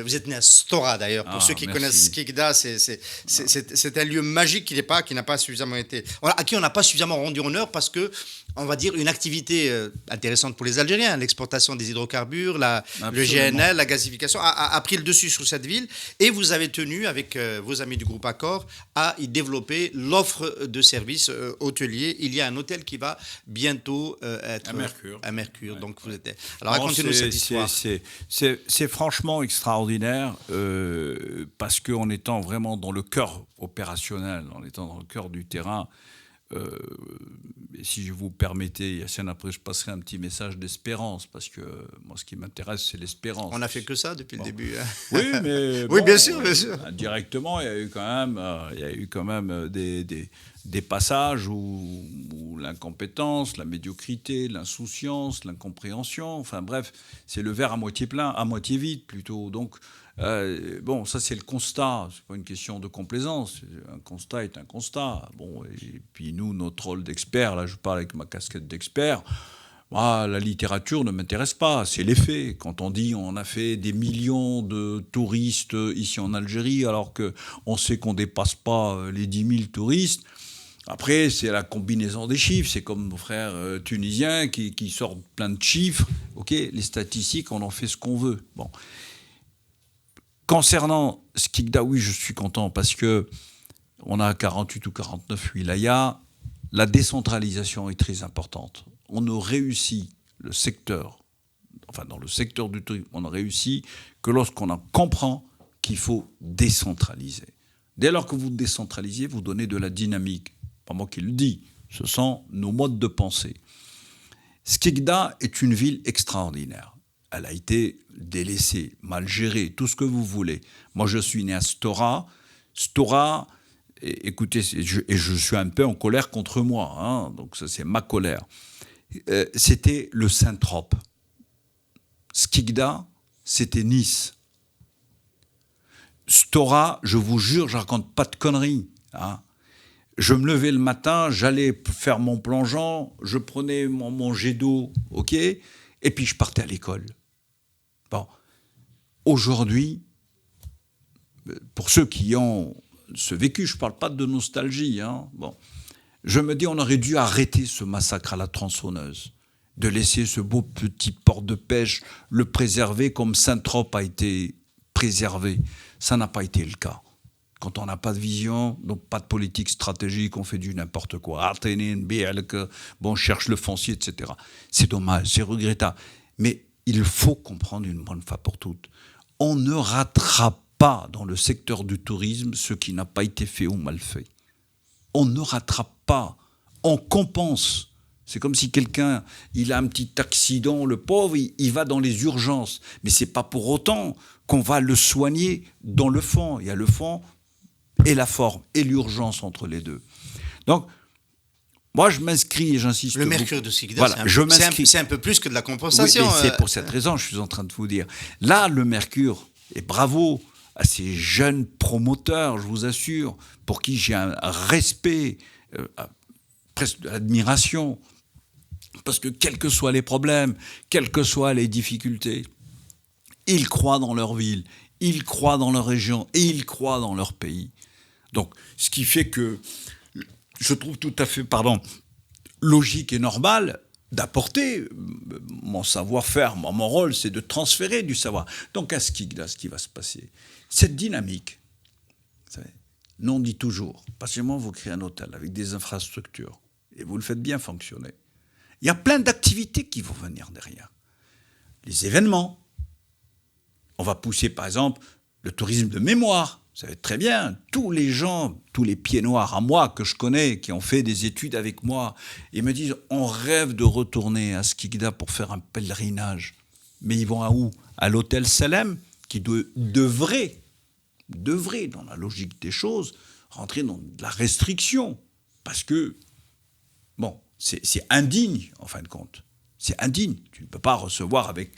Vous êtes né à Stora d'ailleurs. Pour ceux qui connaissent Skikda, c'est un lieu magique qui n'a pas suffisamment été, à qui on n'a pas suffisamment rendu honneur parce que, on va dire, une activité intéressante pour les Algériens, l'exportation des hydrocarbures, le GNL, la gasification, a pris le dessus sur cette ville. Et vous avez tenu, avec vos amis du groupe Accor, à y développer l'offre de services hôteliers. Il y a un hôtel qui va bientôt être à Mercure. Ouais. Donc vous êtes. Alors racontez-nous cette histoire. C'est franchement extraordinaire parce qu'en étant vraiment dans le cœur opérationnel, en étant dans le cœur du terrain, si je vous permettez, Yassine, après je passerai un petit message d'espérance parce que moi ce qui m'intéresse c'est l'espérance. On n'a fait que ça depuis le début. Hein. Oui, mais oui, bien sûr. Indirectement, il y a eu quand même des passages où l'incompétence, la médiocrité, l'insouciance, l'incompréhension, enfin bref, c'est le verre à moitié plein, à moitié vide plutôt. Donc, ça c'est le constat, c'est pas une question de complaisance, un constat est un constat. Bon, et puis nous, notre rôle d'expert, là je parle avec ma casquette d'expert, la littérature ne m'intéresse pas, c'est les faits. Quand on dit on a fait des millions de touristes ici en Algérie, alors qu'on sait qu'on ne dépasse pas les 10 000 touristes, après, c'est la combinaison des chiffres. C'est comme nos frères tunisiens qui sortent plein de chiffres. OK, les statistiques, on en fait ce qu'on veut. Bon. Concernant Skikda, oui, je suis content parce qu'on a 48 ou 49 wilayas. La décentralisation est très importante. On a réussi dans le secteur du tourisme, on a réussi que lorsqu'on comprend qu'il faut décentraliser. Dès lors que vous décentralisez, vous donnez de la dynamique. Pas moi qui le dis, ce sont nos modes de pensée. Skikda est une ville extraordinaire. Elle a été délaissée, mal gérée, tout ce que vous voulez. Moi, je suis né à Stora. Stora, écoutez, et je suis un peu en colère contre moi, hein, donc ça c'est ma colère. C'était le Saint-Trope. Skikda, c'était Nice. Stora, je vous jure, je raconte pas de conneries, hein. Je me levais le matin, j'allais faire mon plongeon, je prenais mon jet d'eau, OK, et puis je partais à l'école. Bon, aujourd'hui, pour ceux qui ont ce vécu, je ne parle pas de nostalgie, hein, bon, je me dis on aurait dû arrêter ce massacre à la tronçonneuse, de laisser ce beau petit port de pêche, le préserver comme Saint-Trope a été préservé. Ça n'a pas été le cas. Quand on n'a pas de vision, donc pas de politique stratégique, on fait du n'importe quoi. On cherche le foncier, etc. C'est dommage, c'est regrettable. Mais il faut comprendre une bonne fois pour toutes. On ne rattrape pas dans le secteur du tourisme ce qui n'a pas été fait ou mal fait. On ne rattrape pas. On compense. C'est comme si quelqu'un, il a un petit accident, le pauvre, il va dans les urgences. Mais ce n'est pas pour autant qu'on va le soigner dans le fond. Il y a le fond et la forme, et l'urgence entre les deux. Donc, moi, je m'inscris et j'insiste. Le Mercure de Skikda, voilà, c'est un peu plus que de la compensation. Oui, c'est pour cette raison, je suis en train de vous dire. Là, le Mercure, et bravo à ces jeunes promoteurs, je vous assure, pour qui j'ai un respect, presque de l'admiration, parce que quels que soient les problèmes, quelles que soient les difficultés, ils croient dans leur ville, ils croient dans leur région, et ils croient dans leur pays. Donc, ce qui fait que je trouve tout à fait, logique et normal d'apporter mon savoir-faire. Mon rôle, c'est de transférer du savoir. Donc, à Skikda, ce qui va se passer, cette dynamique, vous savez, nous on dit toujours, patiemment, vous créez un hôtel avec des infrastructures, et vous le faites bien fonctionner. Il y a plein d'activités qui vont venir derrière. Les événements. On va pousser, par exemple, le tourisme de mémoire. Vous savez très bien, tous les gens, tous les pieds noirs à moi que je connais, qui ont fait des études avec moi, ils me disent, on rêve de retourner à Skikda pour faire un pèlerinage. Mais ils vont à où? À l'hôtel Salem, qui devrait, dans la logique des choses, rentrer dans de la restriction. Parce que, bon, c'est indigne, en fin de compte. C'est indigne. Tu ne peux pas recevoir avec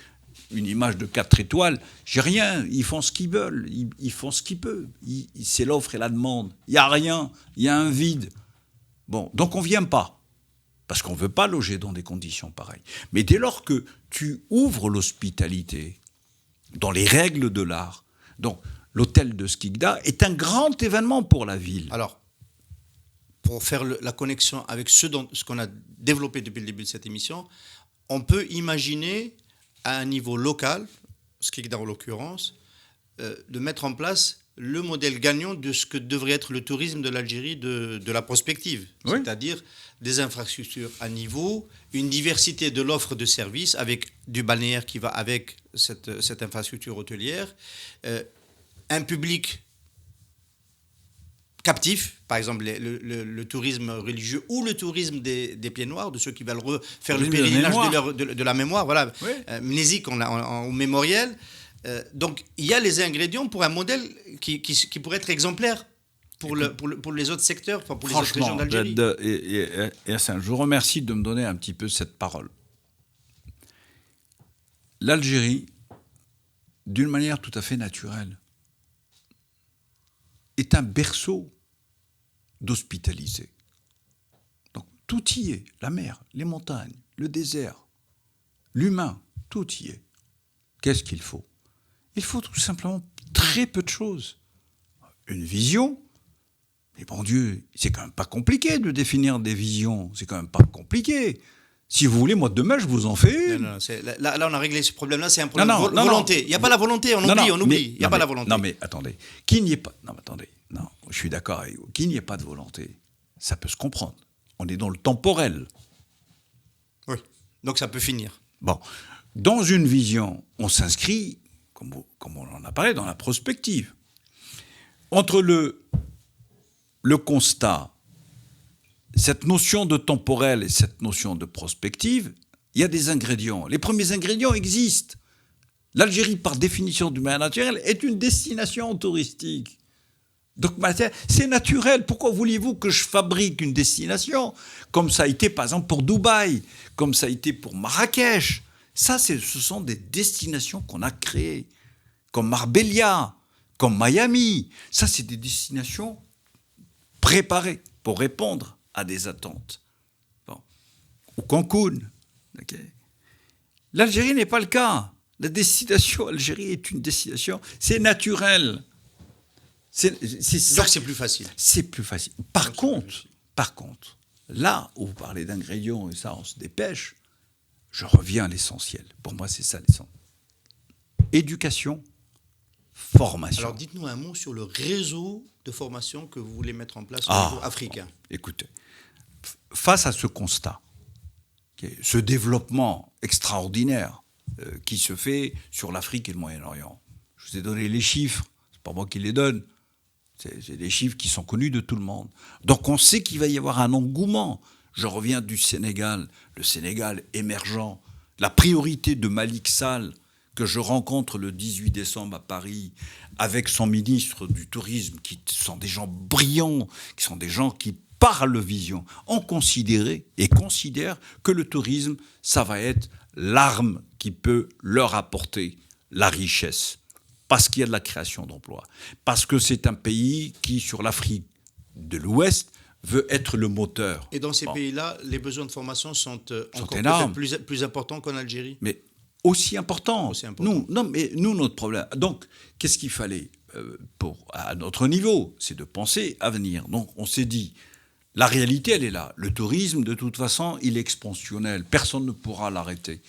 une image de 4 étoiles. J'ai rien. Ils font ce qu'ils veulent. Ils font ce qu'ils peuvent. C'est l'offre et la demande. Il n'y a rien. Il y a un vide. Bon, donc on ne vient pas. Parce qu'on ne veut pas loger dans des conditions pareilles. Mais dès lors que tu ouvres l'hospitalité dans les règles de l'art, donc l'hôtel de Skikda est un grand événement pour la ville. Alors, pour faire la connexion avec ce qu'on a développé depuis le début de cette émission, on peut imaginer à un niveau local, Skikda en l'occurrence, de mettre en place le modèle gagnant de ce que devrait être le tourisme de l'Algérie de la prospective. Oui. C'est-à-dire des infrastructures à niveau, une diversité de l'offre de services avec du balnéaire qui va avec cette infrastructure hôtelière, un public captif, par exemple le tourisme religieux ou le tourisme des pieds noirs, de ceux qui veulent faire le pèlerinage de la mémoire, voilà, oui. Mnésique au mémoriel. Donc il y a les ingrédients pour un modèle qui pourrait être exemplaire pour les autres secteurs, enfin pour les autres régions d'Algérie. Et Hassan, je vous remercie de me donner un petit peu cette parole. L'Algérie, d'une manière tout à fait naturelle, est un berceau d'hospitalité. Donc tout y est, la mer, les montagnes, le désert, l'humain, tout y est. Qu'est-ce qu'il faut? Il faut tout simplement très peu de choses. Une vision, mais bon Dieu, c'est quand même pas compliqué de définir des visions, c'est quand même pas compliqué. Si vous voulez, moi demain, je vous en fais une. Non, là, on a réglé ce problème-là, c'est un problème de volonté. Il n'y a pas la volonté, on oublie. Il n'y a pas la volonté. Non, mais attendez. Qu'il n'y ait pas. Non, mais attendez. Non, je suis d'accord avec vous. Qu'il n'y ait pas de volonté, ça peut se comprendre. On est dans le temporel. Oui. Donc ça peut finir. Bon. Dans une vision, on s'inscrit, comme on en a parlé, dans la prospective. Entre le constat, cette notion de temporel et cette notion de prospective, il y a des ingrédients. Les premiers ingrédients existent. L'Algérie, par définition du manière naturelle, est une destination touristique. Donc, c'est naturel. Pourquoi vouliez-vous que je fabrique une destination comme ça a été, par exemple, pour Dubaï, comme ça a été pour Marrakech? Ça, ce sont des destinations qu'on a créées, comme Marbella, comme Miami. Ça, c'est des destinations préparées pour répondre à des attentes. Bon. Ou Cancun. Okay. L'Algérie n'est pas le cas. La destination Algérie est une destination, c'est naturel. Donc c'est plus facile. C'est plus facile. Par contre, là où vous parlez d'ingrédients et ça, on se dépêche, je reviens à l'essentiel. Pour moi, c'est ça l'essentiel. Éducation, formation. Alors dites-nous un mot sur le réseau de formation que vous voulez mettre en place au niveau africain. Écoutez, face à ce constat, ce développement extraordinaire qui se fait sur l'Afrique et le Moyen-Orient, je vous ai donné les chiffres, c'est pas moi qui les donne, c'est des chiffres qui sont connus de tout le monde. Donc on sait qu'il va y avoir un engouement. Je reviens du Sénégal, le Sénégal émergent, la priorité de Malik Sall, que je rencontre le 18 décembre à Paris, avec son ministre du Tourisme, qui sont des gens brillants, qui sont des gens qui parlent vision, ont considéré et considèrent que le tourisme, ça va être l'arme qui peut leur apporter la richesse. Parce qu'il y a de la création d'emplois. Parce que c'est un pays qui, sur l'Afrique de l'Ouest, veut être le moteur. Et dans ces pays-là, les besoins de formation sont encore peut-être plus importants qu'en Algérie. Mais aussi importants. Nous, notre problème. Donc, qu'est-ce qu'il fallait à notre niveau? C'est de penser à venir. Donc, on s'est dit, la réalité, elle est là. Le tourisme, de toute façon, il est expansionnel. Personne ne pourra l'arrêter.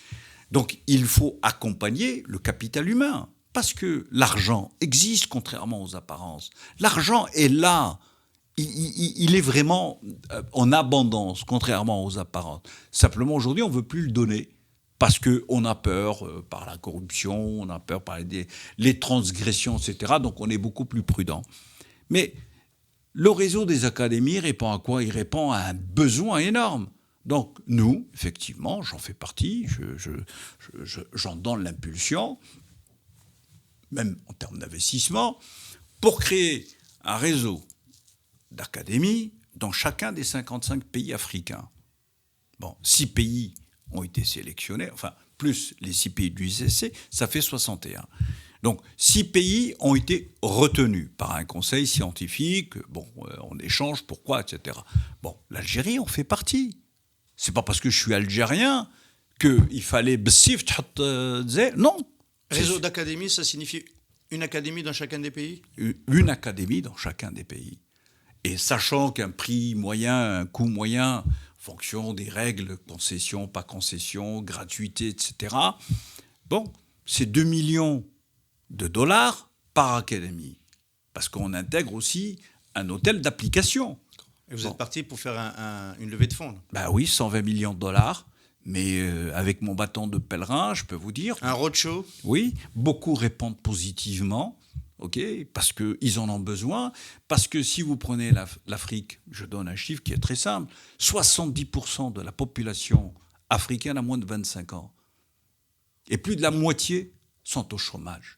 Donc, il faut accompagner le capital humain. Parce que l'argent existe, contrairement aux apparences. L'argent est là. Il est vraiment en abondance, contrairement aux apparences. Simplement, aujourd'hui, on ne veut plus le donner parce qu'on a peur par la corruption, on a peur par les transgressions, etc. Donc on est beaucoup plus prudent. Mais le réseau des académies répond à quoi? Il répond à un besoin énorme. Donc nous, effectivement, j'en fais partie, j'en donne l'impulsion, même en termes d'investissement, pour créer un réseau d'académies dans chacun des 55 pays africains. Bon, 6 pays ont été sélectionnés, enfin, plus les 6 pays du ICC, ça fait 61. Donc, 6 pays ont été retenus par un conseil scientifique, bon, on échange, pourquoi, etc. Bon, l'Algérie en fait partie. C'est pas parce que je suis algérien qu'il fallait... Non. Réseau d'académies, ça signifie une académie dans chacun des pays? Une académie dans chacun des pays. Et sachant qu'un prix moyen, un coût moyen, en fonction des règles, concession, pas concession, gratuité, etc., bon, c'est 2 millions de dollars par académie. Parce qu'on intègre aussi un hôtel d'application. Et vous êtes parti pour faire une levée de fonds? Ben oui, 120 millions de dollars. Mais avec mon bâton de pèlerin, je peux vous dire... Un roadshow? Oui, beaucoup répondent positivement, parce qu'ils en ont besoin. Parce que si vous prenez l'Afrique, je donne un chiffre qui est très simple, 70% de la population africaine a moins de 25 ans. Et plus de la moitié sont au chômage.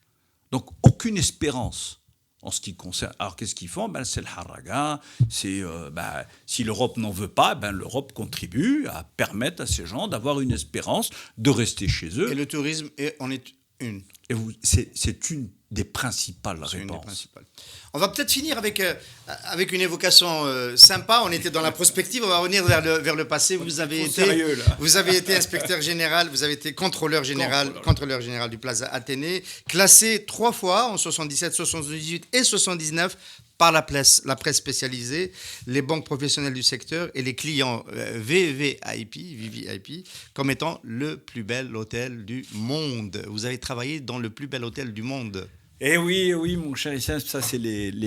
Donc, aucune espérance en ce qui concerne... Alors, qu'est-ce qu'ils font? C'est le haraga. Si l'Europe n'en veut pas, l'Europe contribue à permettre à ces gens d'avoir une espérance de rester chez eux. Et le tourisme en est une. Et c'est une des principales réponses. Une des principales. On va peut-être finir avec une évocation sympa. On était dans la prospective, on va revenir vers le passé. Vous avez été inspecteur général, vous avez été contrôleur général du Plaza Athénée, classé 3 fois en 77, 78 et 79 par la presse spécialisée, les banques professionnelles du secteur et les clients VVIP comme étant le plus bel hôtel du monde. Vous avez travaillé dans le plus bel hôtel du monde. Eh oui, mon cher Issa, ça c'est les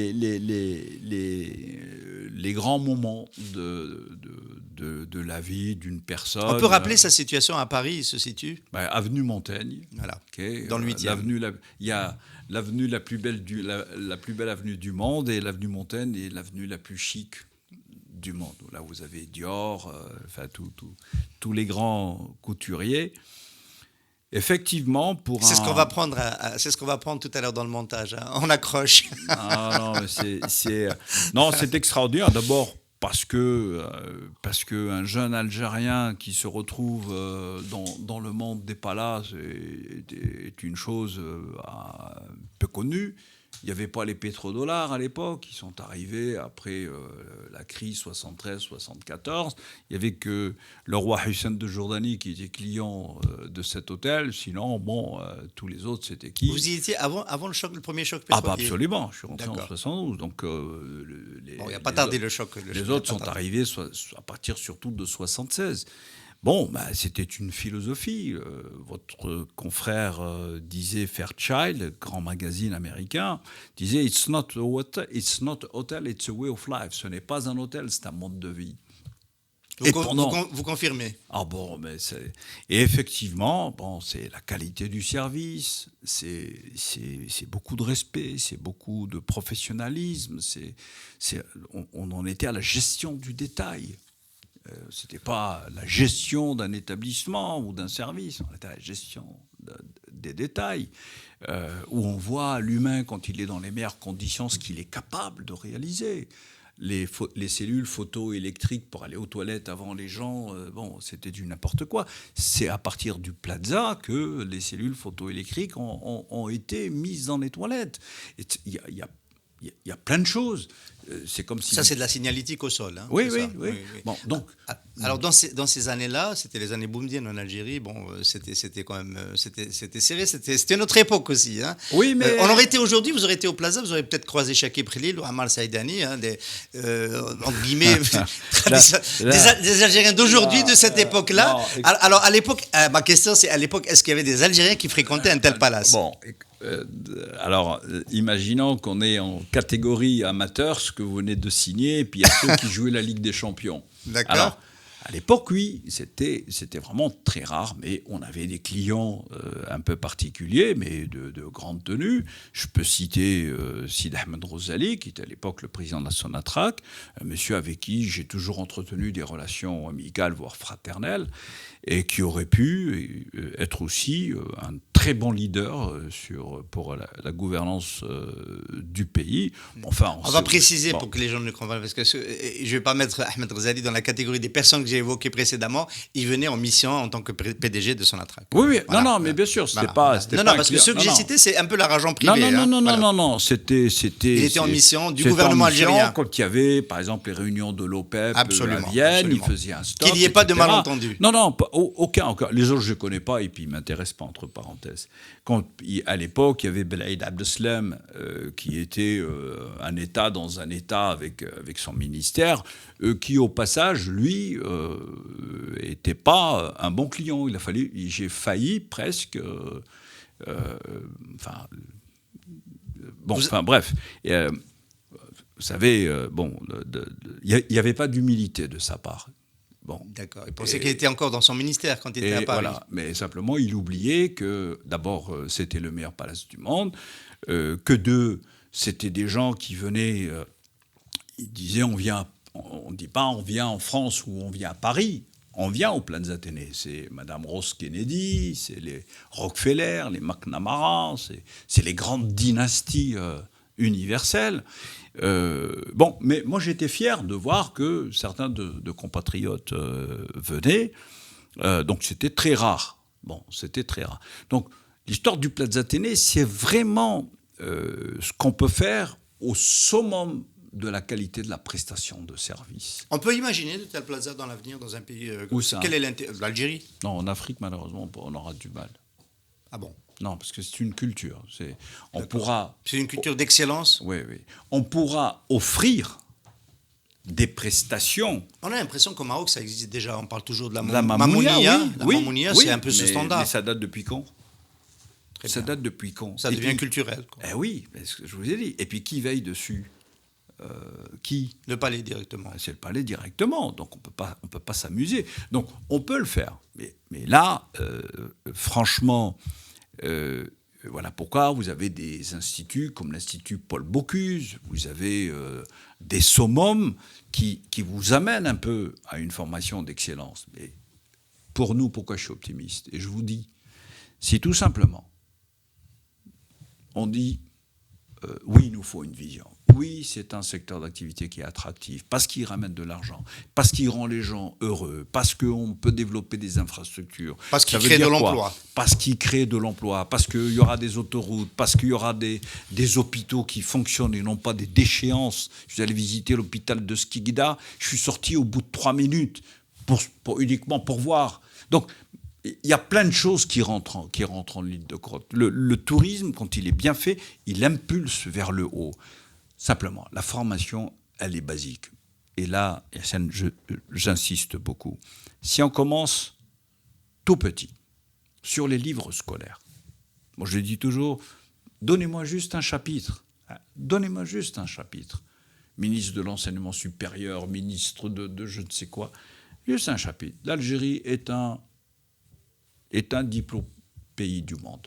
grands moments de la vie d'une personne. On peut rappeler sa situation à Paris, il se situe avenue Montaigne. Voilà, dans le 8e. Il y a l'avenue la plus belle avenue du monde, et l'avenue Montaigne est l'avenue la plus chic du monde. Là, vous avez Dior, tous les grands couturiers. Effectivement, c'est ce qu'on va prendre tout à l'heure dans le montage. Hein. On accroche. C'est extraordinaire. D'abord parce que un jeune Algérien qui se retrouve dans le monde des palaces est une chose peu connue. Il n'y avait pas les pétrodollars à l'époque, ils sont arrivés après la crise 73-74. Il n'y avait que le roi Hussein de Jordanie qui était client de cet hôtel. Sinon, tous les autres, c'était qui? Vous y étiez avant le premier choc pétrolier? Absolument, je suis rentré en 72. Donc, il n'y a pas tardé le choc. Les autres sont arrivés à partir surtout de 76. C'était une philosophie. Votre confrère disait, Fairchild, grand magazine américain, disait « It's not a hotel, it's a way of life ». Ce n'est pas un hôtel, c'est un mode de vie. Vous confirmez? Et effectivement, c'est la qualité du service, c'est beaucoup de respect, c'est beaucoup de professionnalisme, on en était à la gestion du détail. Ce n'était pas la gestion d'un établissement ou d'un service, on était à la gestion des détails, où on voit l'humain, quand il est dans les meilleures conditions, ce qu'il est capable de réaliser. Les cellules photoélectriques pour aller aux toilettes avant les gens, c'était du n'importe quoi. C'est à partir du Plaza que les cellules photoélectriques ont été mises dans les toilettes. Il y a plein de choses. C'est comme si... Ça, c'est de la signalétique au sol. Hein, oui. Bon, donc... Alors, dans ces années-là, c'était les années boumediennes en Algérie. C'était quand même... C'était serré. C'était notre époque aussi. Hein. Oui, mais... on aurait été aujourd'hui, vous aurez été au Plaza, vous aurez peut-être croisé Chakib Khalil ou Ammar Saïdani, entre guillemets, des Algériens d'aujourd'hui, de cette époque-là. Alors, à l'époque, ma question, c'est, à l'époque, est-ce qu'il y avait des Algériens qui fréquentaient un tel palace? Alors, imaginons qu'on est en catégorie amateur, ce que vous venez de signer, et puis il y a ceux qui jouaient la Ligue des Champions. D'accord. À l'époque, oui, c'était vraiment très rare, mais on avait des clients un peu particuliers, mais de grande tenue. Je peux citer Sid Ahmed Rosali, qui était à l'époque le président de la Sonatrach, un monsieur avec qui j'ai toujours entretenu des relations amicales, voire fraternelles, et qui aurait pu être aussi un très bon leader pour la gouvernance du pays. Enfin, on va préciser pour que les gens ne comprennent pas, parce que je ne vais pas mettre Ahmed Rosali dans la catégorie des personnes que j'ai évoquées précédemment. Il venait en mission en tant que PDG de Sonatrach. Oui, voilà. Non, mais bien sûr, c'était pas. Non, parce que ceux que j'ai cités, c'est un peu l'argent privé. Non, c'était. Il était en mission du gouvernement algérien. Quand il y avait, par exemple, les réunions de l'OPEP à Vienne, il faisait un stop. Qu'il n'y ait pas de malentendu. Non, aucun. Les autres, je ne connais pas, et puis ils ne m'intéressent pas, entre parenthèses. À l'époque, il y avait Belaïd Abdeslam, qui était un État dans un État avec son ministère, qui, au passage, lui, n'était pas un bon client. J'ai failli presque... bref. Vous savez, il n'y avait pas d'humilité de sa part. Bon. D'accord. Il pensait qu'il était encore dans son ministère quand il était à Paris. Voilà. Mais simplement, il oubliait que, d'abord, c'était le meilleur palace du monde, que deux, c'était des gens qui venaient... ils disaient, on ne dit pas on vient en France ou on vient à Paris, on vient aux Plaines Athénées. C'est Madame Rose Kennedy, c'est les Rockefeller, les McNamara, c'est les grandes dynasties universelles. Mais moi j'étais fier de voir que certains de compatriotes venaient, donc c'était très rare. C'était très rare. Donc l'histoire du Plaza Athénée, c'est vraiment ce qu'on peut faire au summum de la qualité de la prestation de service. On peut imaginer de telles plazas dans l'avenir dans un pays... Où ça ? Quel est l'intérêt ? L'Algérie ? Non, en Afrique, malheureusement, on aura du mal. Ah bon ? Non, parce que c'est une culture. C'est une culture d'excellence ? Oui. On pourra offrir des prestations. On a l'impression qu'au Maroc, ça existe déjà. On parle toujours de la mamounia. Mamounia, c'est un peu ce standard. Mais ça date depuis quand ? Ça date depuis quand ? Ça devient culturel. Oui, parce que je vous ai dit. Et puis, qui veille dessus ? Qui ? Le palais directement. C'est le palais directement, donc on peut pas s'amuser. Donc on peut le faire, mais là, franchement, voilà pourquoi vous avez des instituts comme l'Institut Paul Bocuse, vous avez des summums qui vous amènent un peu à une formation d'excellence. Mais pour nous, pourquoi je suis optimiste ? Et je vous dis, si tout simplement, on dit, oui, il nous faut une vision. Oui, c'est un secteur d'activité qui est attractif, parce qu'il ramène de l'argent, parce qu'il rend les gens heureux, parce qu'on peut développer des infrastructures. Parce qu'il crée de l'emploi. Parce qu'il crée de l'emploi, parce qu'il y aura des autoroutes, parce qu'il y aura des hôpitaux qui fonctionnent et non pas des déchéances. Je suis allé visiter l'hôpital de Skikda, je suis sorti au bout de 3 minutes, uniquement pour voir. Donc, il y a plein de choses qui rentrent en ligne de compte. Le tourisme, quand il est bien fait, il impulse vers le haut. Simplement, la formation, elle est basique. Et là, Yassine, j'insiste beaucoup. Si on commence tout petit, sur les livres scolaires, moi je dis toujours, donnez-moi juste un chapitre. Donnez-moi juste un chapitre. Ministre de l'enseignement supérieur, ministre de je ne sais quoi. Juste un chapitre. L'Algérie est un diplôme pays du monde.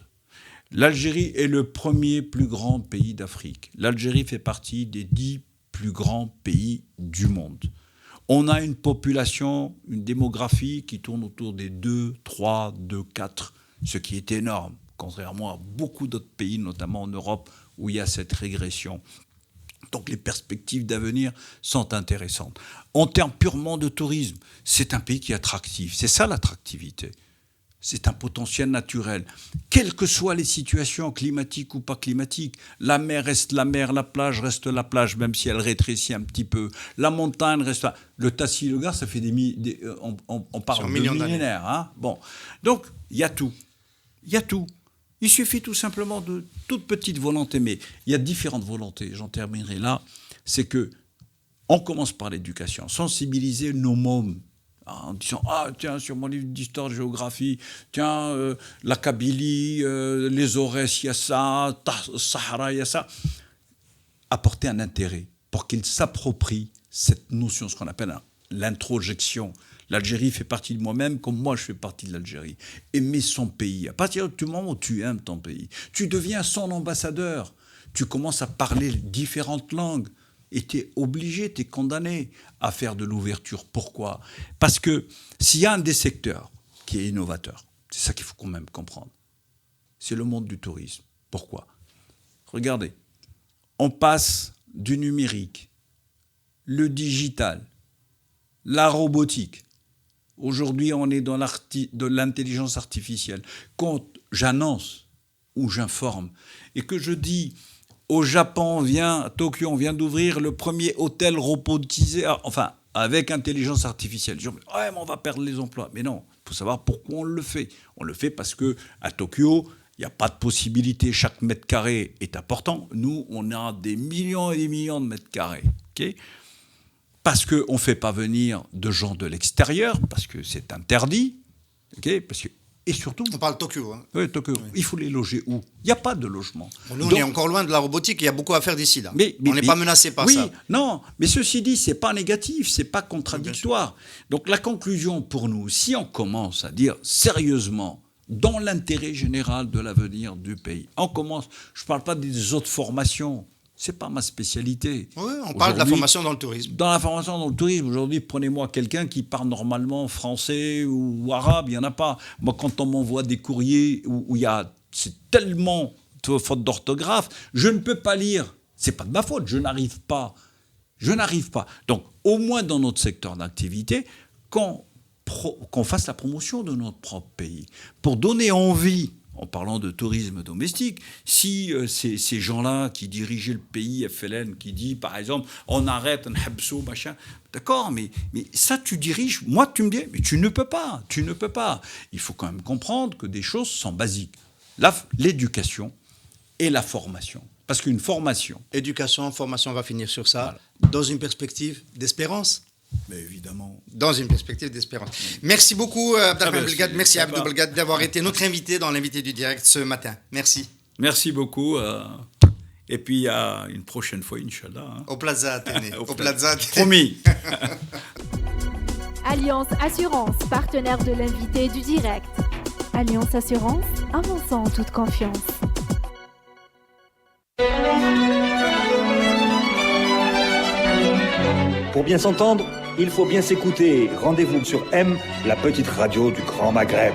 L'Algérie est le premier plus grand pays d'Afrique. L'Algérie fait partie des 10 plus grands pays du monde. On a une population, une démographie qui tourne autour des 2, 3, 2, 4, ce qui est énorme, contrairement à beaucoup d'autres pays, notamment en Europe, où il y a cette régression. Donc les perspectives d'avenir sont intéressantes. En termes purement de tourisme, c'est un pays qui est attractif. C'est ça l'attractivité. C'est un potentiel naturel. Quelles que soient les situations climatiques ou pas climatiques, la mer reste la mer, la plage reste la plage, même si elle rétrécit un petit peu. La montagne reste là. Le Tassil-le-Gard, ça fait on parle de millénaires. Hein, bon. Donc, il y a tout. Il y a tout. Il suffit tout simplement de toute petite volonté. Mais il y a différentes volontés. J'en terminerai là. C'est qu'on commence par l'éducation. Sensibiliser nos mômes. En disant, tiens, sur mon livre d'histoire de géographie, tiens, la Kabylie, les Aurès, il y a ça, Sahara, il y a ça. Apporter un intérêt pour qu'ils s'approprient cette notion, ce qu'on appelle l'introjection. L'Algérie fait partie de moi-même comme moi je fais partie de l'Algérie. Aimer son pays. À partir du moment où tu aimes ton pays, tu deviens son ambassadeur. Tu commences à parler différentes langues. Et tu es obligé, tu es condamné à faire de l'ouverture. Pourquoi ? Parce que s'il y a un des secteurs qui est innovateur, c'est ça qu'il faut quand même comprendre, c'est le monde du tourisme. Pourquoi ? Regardez, on passe du numérique, le digital, la robotique. Aujourd'hui, on est dans de l'intelligence artificielle. Quand j'annonce ou j'informe et que je dis au Japon, à Tokyo, on vient d'ouvrir le premier hôtel robotisé, enfin, avec intelligence artificielle. Je dis, ouais, mais on va perdre les emplois. Mais non, il faut savoir pourquoi on le fait. On le fait parce qu'à Tokyo, il n'y a pas de possibilité. Chaque mètre carré est important. Nous, on a des millions et des millions de mètres carrés. Okay, parce qu'on ne fait pas venir de gens de l'extérieur, parce que c'est interdit. Okay, parce que, et surtout... On parle de Tokyo. Hein. Oui, Tokyo. Oui. Il faut les loger où ? Il n'y a pas de logement. Bon, nous, on est encore loin de la robotique. Il y a beaucoup à faire d'ici là. On n'est pas menacé par ça. Oui, non. Mais ceci dit, ce n'est pas négatif, ce n'est pas contradictoire. Donc la conclusion pour nous, si on commence à dire sérieusement, dans l'intérêt général de l'avenir du pays, on commence... Je ne parle pas des autres formations. Ce n'est pas ma spécialité. Oui, on parle de la formation dans le tourisme. Dans la formation dans le tourisme, aujourd'hui, prenez-moi quelqu'un qui parle normalement français ou arabe, il n'y en a pas. Moi, quand on m'envoie des courriers où il y a... C'est tellement de fautes d'orthographe, je ne peux pas lire. Ce n'est pas de ma faute, je n'arrive pas. Donc, au moins dans notre secteur d'activité, qu'on fasse la promotion de notre propre pays, pour donner envie... En parlant de tourisme domestique, si ces gens-là qui dirigeaient le pays, FLN, qui dit, par exemple, on arrête, on habsou, machin, d'accord, mais ça, tu diriges, moi, tu me dis, mais tu ne peux pas. Il faut quand même comprendre que des choses sont basiques. L'éducation et la formation. Parce qu'une formation... Éducation, formation, on va finir sur ça, voilà. Dans une perspective d'espérance. Mais évidemment. Dans une perspective d'espérance. Merci beaucoup, Abdelrahman Belgad. Merci à Abdou Belgad d'avoir été notre invité dans l'invité du direct ce matin. Merci. Merci beaucoup. Et puis à une prochaine fois, Inch'Allah. Hein. Au Plaza Athénée. Au Plaza Athénée. Promis. Alliance Assurance, partenaire de l'invité du direct. Alliance Assurance, avançant en toute confiance. Pour bien s'entendre, il faut bien s'écouter. Rendez-vous sur M, la petite radio du Grand Maghreb.